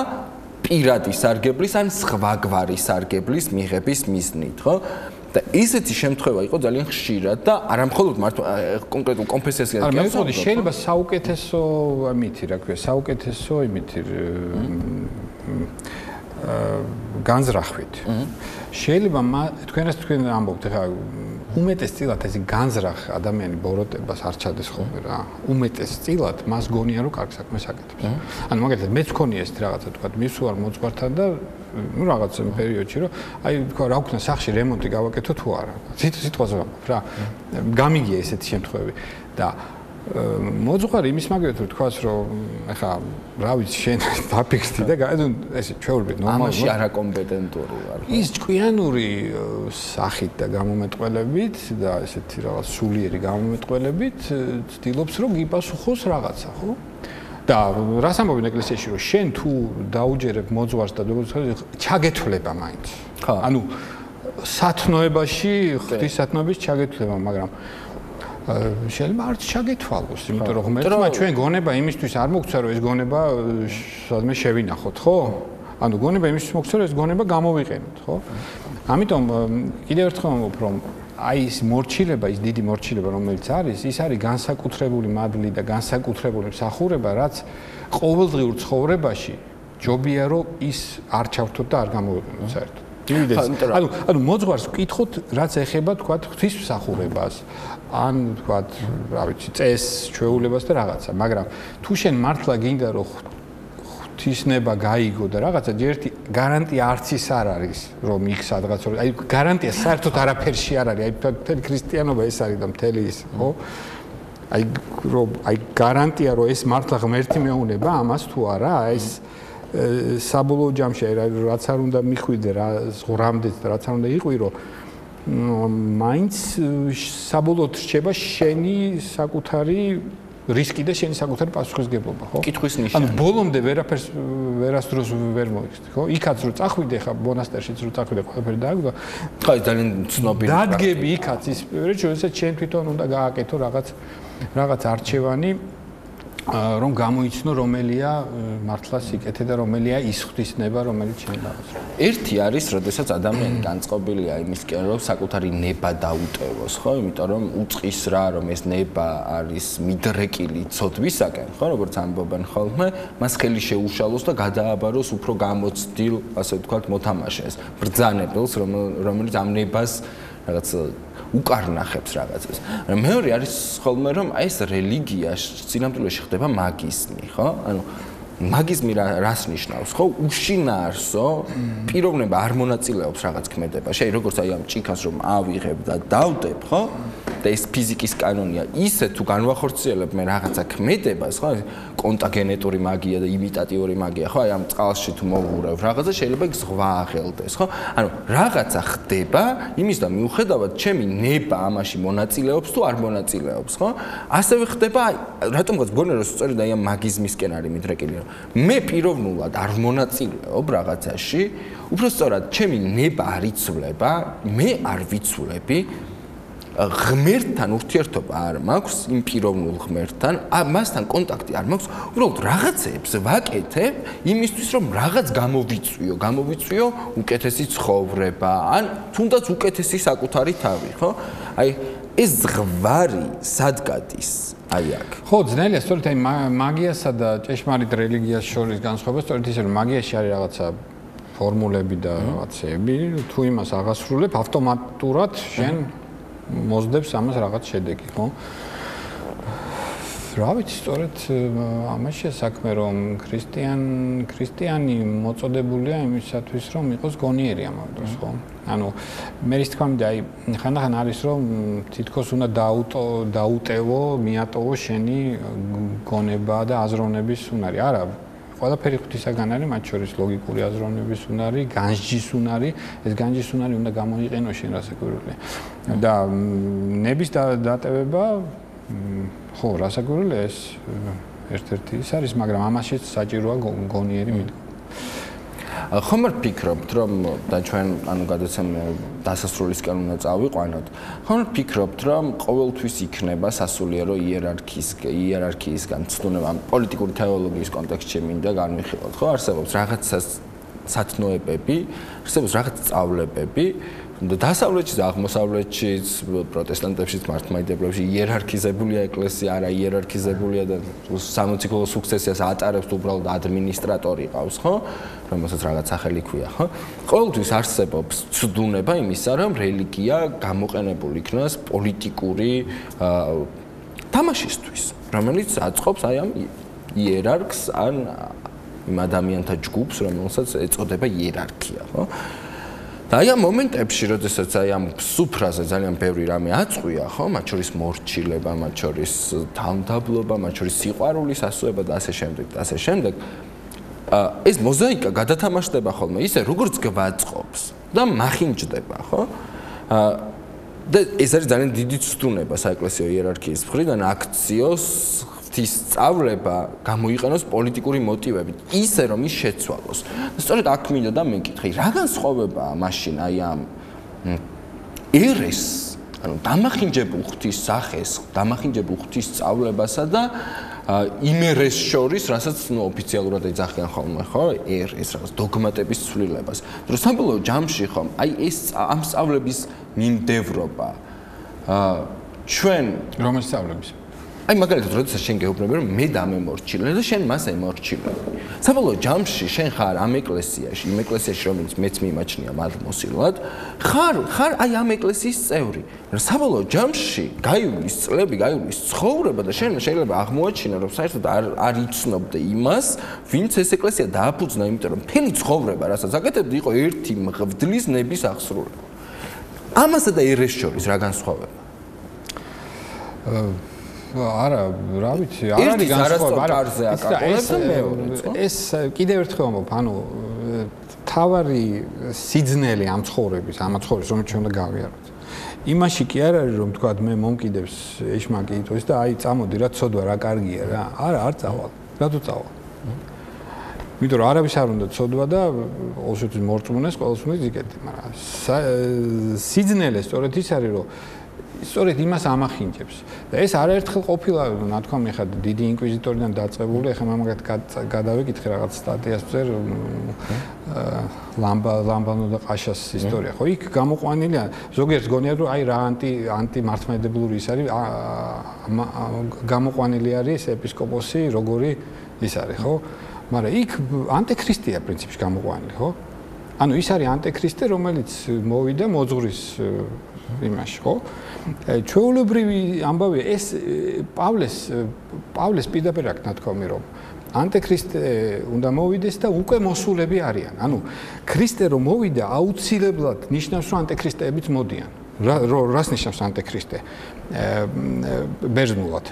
პირადი სარგებლის ან სხვაგვარი სარგებლის მიღების მიზნით, ხო? და ისეთი შემთხვევა იყო ძალიან ხშირად და არა მხოლოდ მართლა კონკრეტულ კონფესიას არა მე ვთქვი შეიძლება საუკეთესო ამითი რა ქვია საუკეთესო იმითი განზრახვით შეიძლება თქვენ ამბობთ ხა უმეტესწილად ეს განზრახ ადამიანი ბოროტებას არ ჩადეს ხოლმე რა უმეტესწილად მას გონია რომ კარგ საქმეს აკეთებს ანუ მაგალითად მეც მქონია ეს რაღაცა თქვა მისვარ მოძღვართან და ну რაღაც პერიოდში რომ აი თქვა რა ვქნა სახში რემონტი გავაკეთო თუ არა სიტყვაზე ვამბობ რა გამიგია ესეთი შემთხვევები და მოძღვარი იმის მაგალითად რომ თქვას რომ ეხა რა ვიცი შენ დაფიქსდი და ესე ჩვეულებრივ ნორმალურად ამაში არაკომპეტენტური ვარ ის ჭკვიანური სახით და გამომეტყველებით და ესეთი რაღაც სულიერი გამომეტყველებით ცდილობს რომ გიპასუხოს რაღაცა ხო და რას ამბობენ ეკლესიაში რომ შენ თუ დაუჯერებ მოძღვარს და ჩაგეთვლება მაინც ხო ანუ სათნოებაში ღვთისათნოების ჩაგეთვლება მაგრამ შეიძლება არც ჩაგეთვალოს იმიტომ რომ ღმერთმა ჩვენ გონება იმისთვის არ მოგცვა რომ ეს გონება სადმე შევინახოთ ხო ანუ გონება იმისთვის მოგცვა რომ ეს გონება გამოვიყენოთ ხო ამიტომ კიდევ ერთხელ ვამბობ რომ აი ეს მორჩილება ის დიდი მორჩილება რომელიც არის ის არის განსაკუთრებული მადლი და განსაკუთრებული მსახურება რაც ყოველდღიურ ცხოვრებაში ჯობია რომ ის არ ჩავთოთ და არ გამოვიყენოთ საერთოდ ანუ მოძღვარს ვკითხოთ რაც ეხება თქვა ღვთისმსახურებას ან თქვა რა ვიცი წესს ჩვეულებას და რაღაცა მაგრამ თუ შენ მართლა გინდა რომ ღვთისნება გაიგო და რაღაცა ერთი გარანტია არც ის არ არის რომ იქ სადღაც აი გარანტია საერთოდ არაფერში არ არის აი მთელი ქრისტიანობა ეს არის და მთელი ის ხო აი გარანტია რომ ეს მართლა ღმერთი მეუნება ამას თუ არა ეს საბოლოო ჯამში რაც არ უნდა მიხვიდე რა ზღვრამდეც და რაც არ უნდა იყვირო მაინც საბოლოოდ რჩება შენი საკუთარი რისკი და შენი საკუთარი პასუხისგებლობა ხო? კითხვის ნიშანი. ანუ ბოლომდე ვერაფერს ვერასდროს ვერ მოიქცეთ ხო? იქაც რო წახვიდე ხა მონასტერშიც რო წახვიდე ყველაფერი დააგდო. ხო ეს ძალიან ცნობილი დადგები იქაც ის როდესაც შენ თვითონ უნდა გააკეთო რაღაც არჩევანი რომ გამოიცნო რომელია მართლა სიკეთე და რომელია ის ღვთისნება რომელიც შენ დაასრულე. ერთი არის, როდესაც ადამიანი განწყობილია იმისკენ, რომ საკუთარი ნება დაუტევოს, ხო? იმიტომ რომ უწყის რა, რომ ეს ნება არის მიდრეკილი ცოდვისაკენ, ხო? როგორც ამბობენ ხოლმე, მას ხელი შეუშალოს და გადააბაროს უფრო გამოცდილ, ასე ვთქვათ, მოთამაშეს, ბრძანებელს, რომელიც ამ ნებას რაღაც უკარნახებს რაღაცას. მეორე არის ხოლმე რომ აი ეს რელიგია სინამდვილეში ხდება მაგიზმი, ხო? ანუ მაგიზმი რას ნიშნავს, ხო? უშინაარსო პიროვნება არ მონაწილეობს რაღაც ქმედებაში. აი როგორც აი ამ ჭიქას რომ ავიღებ და დავდებ, ხო? და ეს ფიზიკის კანონია. ისე თუ განვახორციელებ მე რაღაცა ქმედებას, ხო? კონტაგენეტური მაგია და იმიტატიური მაგია, ხო? აი ამ წყალში თუ მოვურავ რაღაცა შეიძლება ის ზღვა აღელდეს, ხო? ანუ რაღაცა ხდება, იმის და მიუხედავად ჩემი ნება ამაში მონაწილეობს თუ არ მონაწილეობს, ხო? ასევე ხდება, რატომღაც გონია რომ სწორედ აი ამ მაგიზმისკენ არის მიდრეკილი, რომ მე პიროვნულად არ მონაწილეობ რაღაცაში, უბრალოდ ჩემი ნება არ იცვლება, მე არ ვიცვლები, ღმერთთან ურთიერთობა არ მაქვს, იმ პიროვნულ ღმერთთან, მასთან კონტაქტი არ მაქვს, უბრალოდ რაღაცებს ვაკეთებ იმისთვის, რომ რაღაც გამოვიწვიო უკეთესი ცხოვრება, ან თუნდაც უკეთესი საკუთარი თავი, ხო? აი ეს ზღვარი სად გადის? აი აქ. ხო, ძნელია, სწორედ აი მაგიასა და ჭეშმარიტ რელიგიას შორის განსხვავება, სწორედ ისე რომ მაგიაში არის რაღაცა ფორმულები და რაღაცები, თუ იმას აღასრულებ, ავტომატურად შენ მოძდებს ამას რაღაც შედეგი, ხო? რა ვიცი, სწორედ ამაშია საქმე, რომ ქრისტიანი მოწოდებულია იმისათვის, რომ იყოს გონიერი ამ დროს, ხო? ანუ მე ის თქმამდი, აი, ხანდახან არის, რომ თითქოს უნდა დაუტევო, მიატოვო შენი გონება და აზროვნების უნარი. არა, ყველაფერი ღვთისაგან არის, მათ შორის ლოგიკური აზროვნების უნარი, განსჯის უნარი, ეს განსჯის უნარი უნდა გამოიყენო შენ რასაკვირველია. და ნების დატევება, ხო, რასაკვირველია ეს ერთ-ერთი ის არის, მაგრამ ამაშიც საჭიროა გონიერი მიდგომა. ხომ არ ფიქრობთ, რომ და ჩვენ ანუ გადაცემა დასასრულისკენ უნდა წავიყვანოთ. ხომ არ ფიქრობთ, რომ ყოველთვის იქნება სასულიერო იერარქიისგან ცდუნება, პოლიტიკური თეოლოგიის კონტექსტში მინდა განვიხილოთ, ხო? არსებობს რაღაც სათნოებები, არსებობს რაღაც სწავლებები, დასავლეთში და აღმოსავლეთში, პროტესტანტებშიც, მართლმადიდებლებში იერარქიზებულია ეკლესია, არა იერარქიზებულია და სამოციქულო სუქცესიას ატარებს უბრალოდ ადმინისტრატორი ყავს, ხო? რომელსაც რაღაც სახელი ქვია, ხო? ყოველთვის არსებობს ცდუნება იმისა, რომ რელიგია გამოყენებული იქნას პოლიტიკური თამაშისთვის, რომელიც აწყობს აი ამ იერარქს ან იმ ადამიანთა ჯგუფს, რომელსაც ეწოდება იერარქია, ხო? და აი ამ მომენტებში, როდესაც აი ამ სუფრაზე ძალიან ბევრი რამე აწყვია, ხო, მათ შორის მორჩილება, მათ შორის თავმდაბლობა, მათ შორის სიყვარულის ასოება და ასე შემდეგ და ასე შემდეგ, ეს მოზაიკა გადათამაშდება ხოლმე ისე, როგორც გვაწყობს და მახინჯდება, ხო? და ეს არის ძალიან დიდი ცდუნება საეკლესიო იერარქიის მხრიდან აქციოს ღვთის სწავლება გამოიყენოს პოლიტიკური მოტივებით, ისე რომ ის შეცვალოს. სწორედ აქ მინდა და მეკითხე, რა განსხვავებაა მაშინ აი ამ ერეს, ანუ დამახინჯებულ ღვთის სახეს, დამახინჯებულ ღვთის სწავლებასა და იმ ერეს შორის, რასაც ოფიციალურად ეძახიან ხოლმე, ხო? ერეს, რაღაც დოგმატების ცვლილებას. რომ საბოლოო ჯამში ხომ, აი ეს ამ სწავლების მიმდევრობა ჩვენ რომელი სწავლების? აი მაგალითად, როდესაც შენ გეუბნები, რომ მე დამემორჩილე და შენ მას ემორჩილები. საბოლოო ჯამში შენ ხარ ამ ეკლესიაში, იმ ეკლესიაში, რომელიც მეც მიმაჩნია მადლმოსილად, ხარ აი ამ ეკლესიის წევრი. საბოლოო ჯამში გაივლის წლები, გაივლის ცხოვრება და შენ შეიძლება აღმოაჩინო, რომ საერთოდ არ იცნობდე იმას, ვინც ეს ეკლესია დააფუძნა, იმიტომ რომ მთელი ცხოვრება, რასაც აკეთებდი, იყო ერთი მღვდლის ნების აღსრულება. ამასა და ერეს შორის რა განსხვავება? არა, რა ვიცი, არ არის განსხვავება, ეს კიდევ ერთხელ ვამბობ, ანუ თავარი სიძნელე ამ ცხოვრების, რომელიც ჩვენ უნდა გავიაროთ. იმაში კი არ არის, რომ თქვა მე მომკიდებს ეშმაკი იტყვის და აი წამოდი რა ცოდვა რა კარგია რა. არა, არ წავალ. რატო წავალ? იმიტომ რომ არავის არ უნდა ცოდვა და ყოველთვის მორწმუნეს ყოველთვის უნდა იკეთე, მაგრამ სიძნელე სწორედ ის არის, რომ სწორედ იმას ამახინჯებს. და ეს არაერთხელ ყოფილა, რა თქმა უნდა, ხა დიდი ინკვიზიტორიდან დაწყებული, ახლა მაგათ გადავეკითხე რაღაც სტატიას წერ ლამბანო და ყაშას ისტორია. ხო, იქ გამოყვანილია, ზოგიერთს გონია, რომ აი რა ანტიმართლმადიდებლური ის არის, გამოყვანილი არის ეპისკოპოსი, როგორი ის არის, ხო? მაგრამ იქ ანტიქრისტია პრინციპში გამოყვანილი, ხო? ანუ ის არის ანტიქრისტე, რომელიც მოვიდა მოძღვრის იმაში, ხო? ჩვეულებრივი ამბავია, ეს პავლეს პირდაპირ აქ ნათქვამი, რომ ანტიქრისტე უნდა მოვიდეს და უკვე მოსულები არიან. ანუ ქრისტე რომ მოვიდა, აუცილებლად ნიშნავს, რომ ანტიქრისტეებიც მოდიან. რას ნიშნავს ანტიქრისტე? ბერძნულად.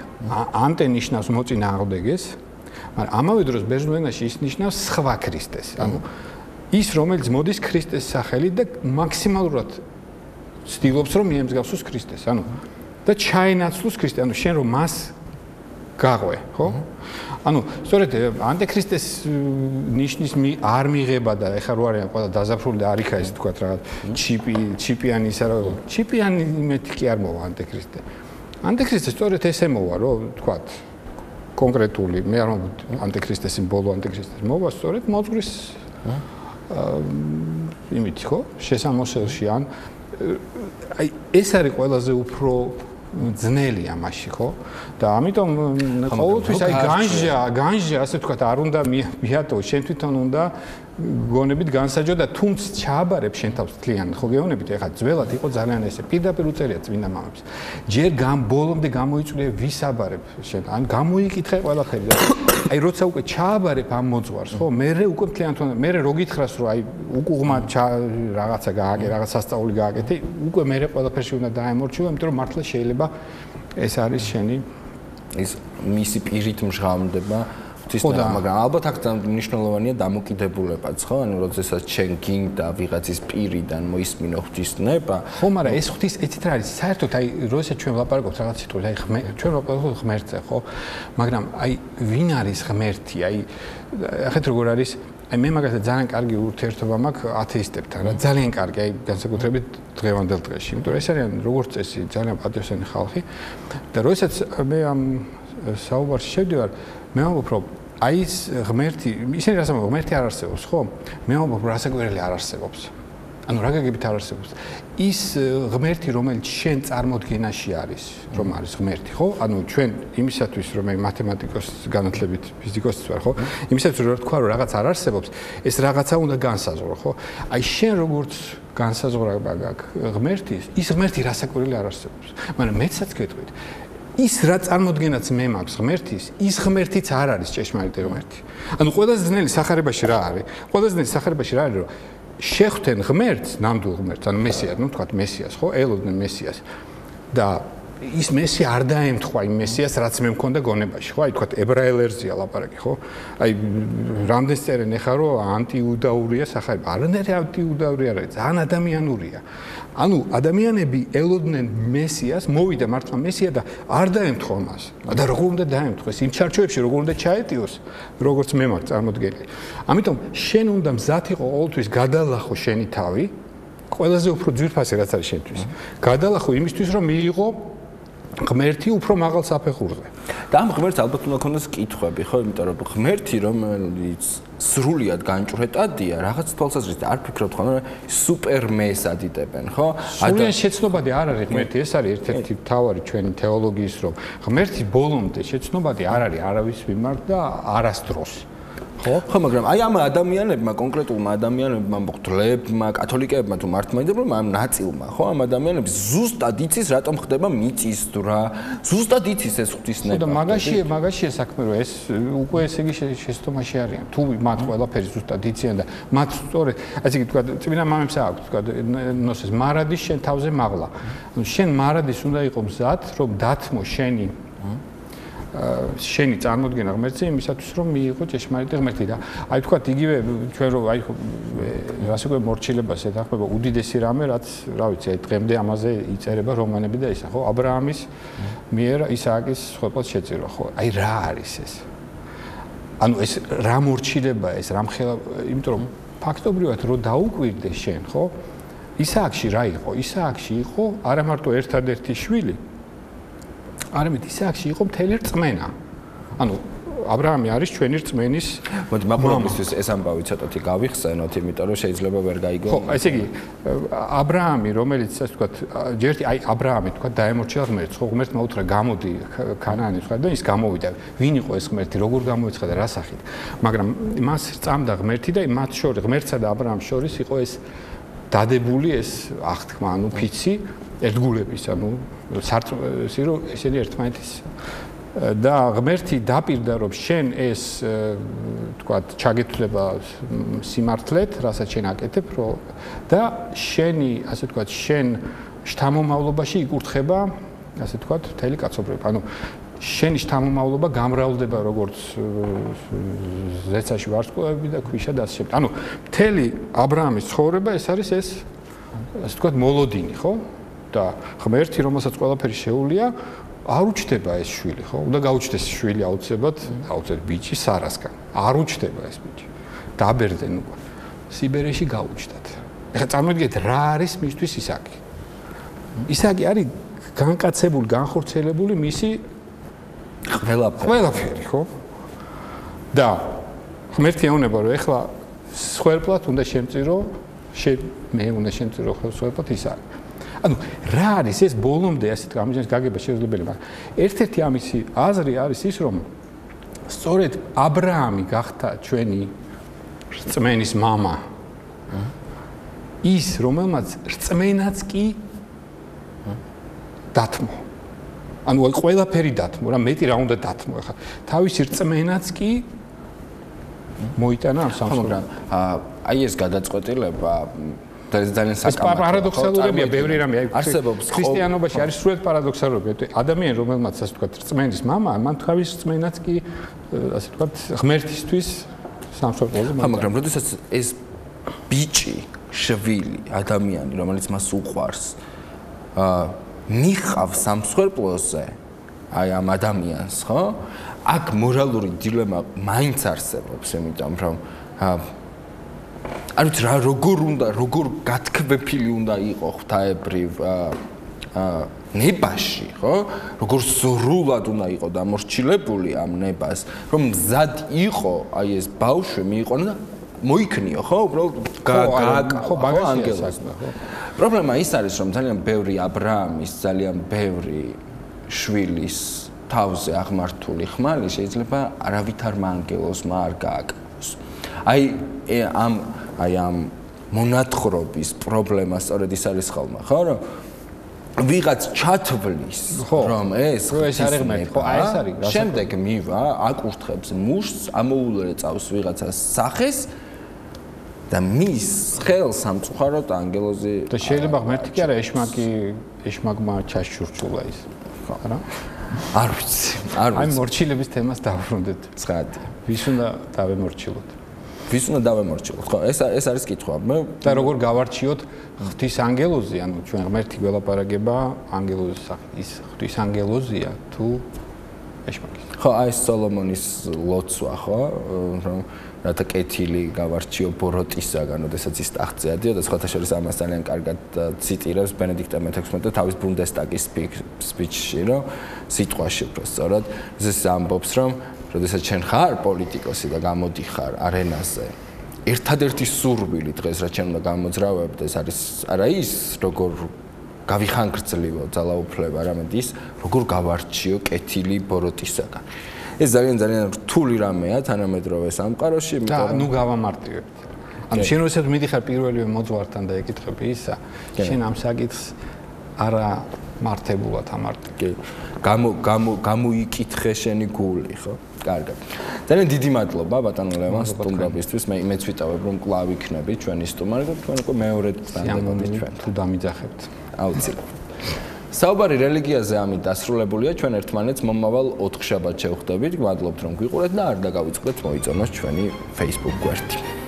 ანტე ნიშნავს მოწინააღმდეგეს, მაგრამ ამავე დროს ბერძნულ ენაში ის ნიშნავს სხვა ქრისტეს. ანუ ის რომელიც მოდის ქრისტეს სახელით და მაქსიმალურად ცდილობს რომ მიემსგავსოს ქრისტეს. ანუ და ჩაენაცვლოს ქრისტე. ანუ შენ რომ მას გაღვე, ხო? ანუ სწორედ ანტიქრისტეს ნიშნის არ მიღება და ეხლა რო არიან ყველა დაზაფრული და არ იქა ეს თქვა რაღაც ჩიპიანი ისა რა ჩიპიანი მეტი კი არ მოვა ანტიქრისტე. ანტიქრისტე სწორედ ესე მოვა რომ თქვა კონკრეტული მე არ მომბობ ანტიქრისტეს სიმბოლო ანტიქრისტეს მოვა სწორედ მოძღვრის იმით ხო შესამოსელში ან აი ეს არის ყველაზე უფრო ძნელი ამაში ხო და ამიტომ ყოველთვის აი განჟა ასე ვთქვათ არ უნდა მიატო შენ თვითონ უნდა გონებით განსაჯო და თუნც ჩააბარებ შენ თავს თლიანად ხო გეუბნებით ეხლა ძველად იყო ძალიან ესე პირდაპირ უწერია წმინდა მამებს ჯერ ბოლომდე გამოიწვია ვის აბარებ შენ ან გამოიკითხე ყველაფერი და აი როცა უკვე ჩააბარებ ამ მოძღვარს ხო მერე უკვე თლიანად მერე რო გითხრას რომ აი უკუღმა რაღაცა გააკე რაღაც სასწაული გააკეთე უკვე მერე ყველაფერში უნდა დაემორჩილო იმიტომ რომ მართლა შეიძლება ეს არის შენი ის მისი პირით მჟღავნდება მაგრამ ალბათ აქ მნიშვნელოვანია დამოკიდებულებაც ხო ანუ როდესაც შენ გინდა ვიღაცის პირიდან მოისმინო ღვთისნება ხო მაგრამ ეს ღვთის ეცით რა არის საერთოდ აი როდესაც ჩვენ ვლაპარაკობთ რაღაც სიტყვაზე აი ჩვენ ვლაპარაკობთ ღმერთზე ხო მაგრამ აი ვინ არის ღმერთი აი ახეთ როგორ არის აი მე მაგალითად ძალიან კარგი ურთიერთობა მაქვს ათეისტებთან რა ძალიან კარგი აი განსაკუთრებით დღევანდელ დღეში იმიტომ რომ ეს არიან როგორც წესი ძალიან პატიოსანი ხალხი და როდესაც მე ამ საუბარში შევდივარ მე ვამბობ რომ აი ეს ღმერთი ისინი რას ამბობენ ღმერთი არ არსებობს ხო მე ვამბობ რასაკვირველი არ არსებობს ანუ რა გაგებით არ არსებობს ის ღმერთი რომელიც შენ წარმოდგენაში არის რომ არის ღმერთი ხო ანუ ჩვენ იმისათვის რომ მე მათემატიკოს განათლებით ფიზიკოსიც ვარ ხო იმისათვის რომ თქვა რომ რაღაც არ არსებობს ეს რაღაცა უნდა განსაზღვრო ხო აი შენ როგორც განსაზღვრება გაქვს ღმერთის ის ღმერთი რასაკვირველი არ არსებობს მაგრამ მეცაც გეტყვით ის რა წარმოდგენაც მე მაქვს ღმერთის, ის ღმერთიც არ არის ჭეშმარიტი ღმერთი. ანუ ყველაზე ძნელი სახარებაში რა არის? ყველაზე ძნელი სახარებაში რა არის, რომ შეხვდნენ ღმერთს, ნამდვილ ღმერთს, ანუ მესიას, ну, თქვათ მესიას, ხო? ელოდნენ მესიას. და ის მესია არ დაემთხვა იმ მესიას, რაც მე მქონდა გონებაში, ხო? აი თქვათ ებრაელ ერზია ლაპარაკი, ხო? აი რამდენს წერენ ეხა რომ ანტიუდაურია სახარება. არანაირი ანტიუდაური არ არის, ძალიან ადამიანურია. ანუ ადამიანები ელოდნენ მესიას, მოვიდა მართლა მესია და არ დაემთხვა მას. და როგორ უნდა დაემთხვეს? იმ ჩარჩოებში როგორ უნდა ჩაეტიოს, როგორც მე მაქვს წარმოდგენილი. ამიტომ შენ უნდა მზად იყო ყოველთვის გადალახო შენი თავი, ყველაზე უფრო ძვირფასი რაც არის შენთვის. გადალახო იმისთვის რომ მიიღო ღმერთი უფრო მაღალ საფეხურზე. და ამ ღმერთს ალბათ უნდა ქონდეს კითხვები, ხო? იმიტომ რომ ღმერთი რომელიც სრულიად განჭვრეტადია, რაღაც თვალსაზრისით არ ფიქრობთ ხოლმე, რომ სუპერმეს ადიდებენ, ხო? სრულიად შეცნობადი არ არის ღმერთი, ეს არის ერთ-ერთი მთავარი ჩვენი თეოლოგიის რომ ღმერთი ბოლომდე შეცნობადი არ არის არავის მიმართ და არასდროს. ხო, მაგრამ აი ამ ადამიანებმა, კონკრეტულმა ადამიანებმა, მღვდლებმა, კათოლიკეებმა თუ მართლმადიდებლებმა ამ ნაწილმა, ხო, ამ ადამიანებს ზუსტად იცის, რატომ ხდება მიწისძვრა, ზუსტად იცის ეს ღვთისნება. და მაგაშია საქმე, რომ ეს უკვე ესე იგი შეცდომაში არიან. თუ მათ ყველაფერი ზუსტად იციან და მათ სწორედ, ასე იგი თქვა, წმინდა მამებს აქვს, თქვა, ნოსეს მარადის შენ თავზე მაღლა. ანუ შენ მარადის უნდა იყოს მზად, რომ დათმო შენი წარმოდგენა ღმერთზე იმისათვის რომ მიიღო ჭეშმარიტი ღმერთი და აი თქვათ იგივე ჩვენ რომ აი ასე უკვე მორჩილებას ეთანხმება უდიდესი რამე რაც რა ვიცი აი დღემდე ამაზე იწერება რომანები და ისა ხო ა ブラ ამის მიერ ისააკის სხვეპად შეწირვა ხო აი რა არის ეს ანუ ეს რა მორჩილება ეს რა მხელა იმიტომ რომ ფაქტობრივად რო დაუკვირდე შენ ხო ისააკში რა იყო ისააკში იყო არა მარტო ერთადერთი შვილი არამედ ისააკში იყო მთელი რწმენა. ანუ ა ブラ ამი არის ჩვენი რწმენის მოდი მაყურებლისთვის ეს ამბავი ცოტათი გავიხსენოთ, იმიტომ რომ შეიძლება ვერ გაიგო. ხო, ესე იგი ა ブラ ამი, რომელიც ასე ვთქვათ, ჯერტი აი ა ブラ ამი ვთქვათ, დაემორჩილა ღმერთს, ხო, ღმერთმა უთხრა გამოდი ქანაანის ხარ და ის გამოვიდა. ვინ იყო ეს ღმერთი, როგორ გამოიცხადა, რა სახით. მაგრამ მას წამდა ღმერთი და მათ შორის ღმერთსა და ა ブラ ამის შორის იყო ეს დადებული ეს აღთქმა, ანუ ფიცი ერთგულების, ანუ სარწმუნოებისა, რომ ესენი ერთმანეთის და ღმერთი დაპირდა, რომ შენ ეს თქვათ ჩაგეთვლება სიმართლეთ, რასაც შენ აკეთებ, რომ და შენი, ასე ვთქვათ, შენ შთამომავლობაში იკურთხება, ასე ვთქვათ, მთელი კაცობრიობა. ანუ შენი შთამომავლობა გამრავლდება როგორც ზეცაში ვარსკვლავები და ქვიშა და ასე შემდეგ. ანუ მთელი აბრაამის ცხოვრება ეს არის ეს ასე ვთქვათ მოლოდინი, ხო? და ღმერთი რომელსაც ყველაფერი შეუულია არ უჩდება ეს შვილი, ხო? უნდა გაუჩნდეს შვილი აუცილებლად ბიჭი სარასგან. არ უჩდება ეს ბიჭი. დაბერდნენ უკვე. სიბერეში გაუჩნდათ. ეხლა წარმოიდგინეთ რა არის მისთვის ისაკი. ისაკი არის განკაცებული, განხორციელებული მისი ყველაფერი, ხო? და ღმერთი ეუბნება, რომ ეხლა სხერფლად უნდა შემწირო, მე უნდა შემწირო სხერფლად ისაკი. ანუ რა არის ეს ბოლომდე ასეთ ამის გაგება შესაძლებელი, მაგრამ ერთ-ერთი ამისი აზრი არის ის, რომ სწორედ აბრაამი გახდა ჩვენი რწმენის მამა. ის რომელმაც რწმენაც კი დათმო. ანუ აი ყველაფერი დათმო, რა მეტი რა უნდა დათმო, ხა თავისი რწმენაც კი მოიტანა ამ სამსახურს. აი ეს გადაწყვეტილება ძალიან საკამათოა. ეს პარადოქსალურია, ბევრი რამე აი ქრისტიანობაში არის სრულად პარადოქსალურია. ადამიანი რომელმაც ასე ვთქვათ რწმენის მამა, მან თავისი რწმენაც კი ასე ვთქვათ ღმერთისთვის სამსახურზე მოიტანა. მაგრამ როდესაც ეს ბიჭი, შვილი, ადამიანი, რომელიც მას უყვარს, მიხავს სამსხვერპლოზე, აი ამ ადამიანს, ხო? აქ მორალური დილემა მაინც არსებობს, იმიტომ რომ არ ვიცი რა როგორ გათქვეფილი უნდა იყო ღვთაებრივ ნებაში, ხო? როგორ სრულად უნდა იყო დამორჩილებული ამ ნებას, რომ მზად იყო აი ეს ბავშვი მიიყონა და მოიქნიო, ხო? უბრალოდ ხო ბაგაჟია, ხო? პრობლემა ის არის, რომ ძალიან ბევრი აბრაამის, ძალიან ბევრი შვილის თავზე აღმართული ხმალი შეიძლება არავითარმა ანგელოზმა არ გააკეთოს. აი ამ მონათხრობის პრობლემა სწორედ ის არის ხოლმე, ხო? რომ ვიღაც ჩათვლის, რომ ეს არის ღმერთი, ხო, აი ეს არის. შემდეგ მივა, აკურთხებს მუშს, ამოულეწავს ვიღაცას სახეს და მის ხელს სამწუხაროდ ანგელოზი და შეიძლება ღმერთი კი არა ეშმაკმა ჩაშურჩულა ის, ხო რა? არ ვიცი. აი მორჩილების თემას დავბრუნდეთ. ცხადი. ვის უნდა დავემორჩილოთ? ვის უნდა დავემორჩილოთ? ხო, ეს არის კითხვა. და როგორ გავარჩიოთ ღვთის ანგელოზი, ანუ ჩვენ ღმერთი გველაპარაკება ანგელოზის სახით. ის ღვთის ანგელოზია თუ ეშმაკი? ხო, აი სოლომონის ლოცვა, ხო, რომ რათა კეთილი გავარჩიო ბოროტისაგან, როდესაც ის ტახტზე ადიოდა და სხვათა შორის ამას ძალიან კარგად ციტირებს ბენედიქტე მე-16 თავის ბუნდესტაგის სპიჩში, რომ სიტყვაში უბრალოდ ეს ამბობს, რომ როდესაც შენ ხარ პოლიტიკოსი და გამოდიხარ არენაზე, ერთადერთი სურვილი დღეს რაც შენ უნდა გამოძრავებდეს არის არა ის, როგორ გავიხანგრძლივო ძალაუფლება, არამედ ის, როგორ გავარჩიო კეთილი ბოროტისაგან. ეს ძალიან რთული რამეა თანამედროვე სამყაროში, იმიტომ რომ ნუ გავამარტივებთ. ანუ შენ როდესაც მიდიხარ პირველივე მოძღვართან და ეკითხები ისა, შენ ამ საკითხს არა მართებულად ამარტივ. კი. გამოიკითხე შენი გული, ხო? კარგად. ძალიან დიდი მადლობა ბატონო ლევან სტუმრობისთვის. მეც ვიტოვებ რომ კლავ იქნები ჩვენი სტუმარი და თქვენ უკვე მეორედ დაგდებით ჩვენ. თუ დამიძახებთ. აუცილებლად. საუბარი რელიგიაზე ამით დასრულებულია. ჩვენ ერთმანეთს მომავალ 4 შაბათს შევხვდებით. გმადლობთ რომ გვიყურეთ და არ დაგავიწყდეთ მოიწონოს ჩვენი Facebook გვერდი.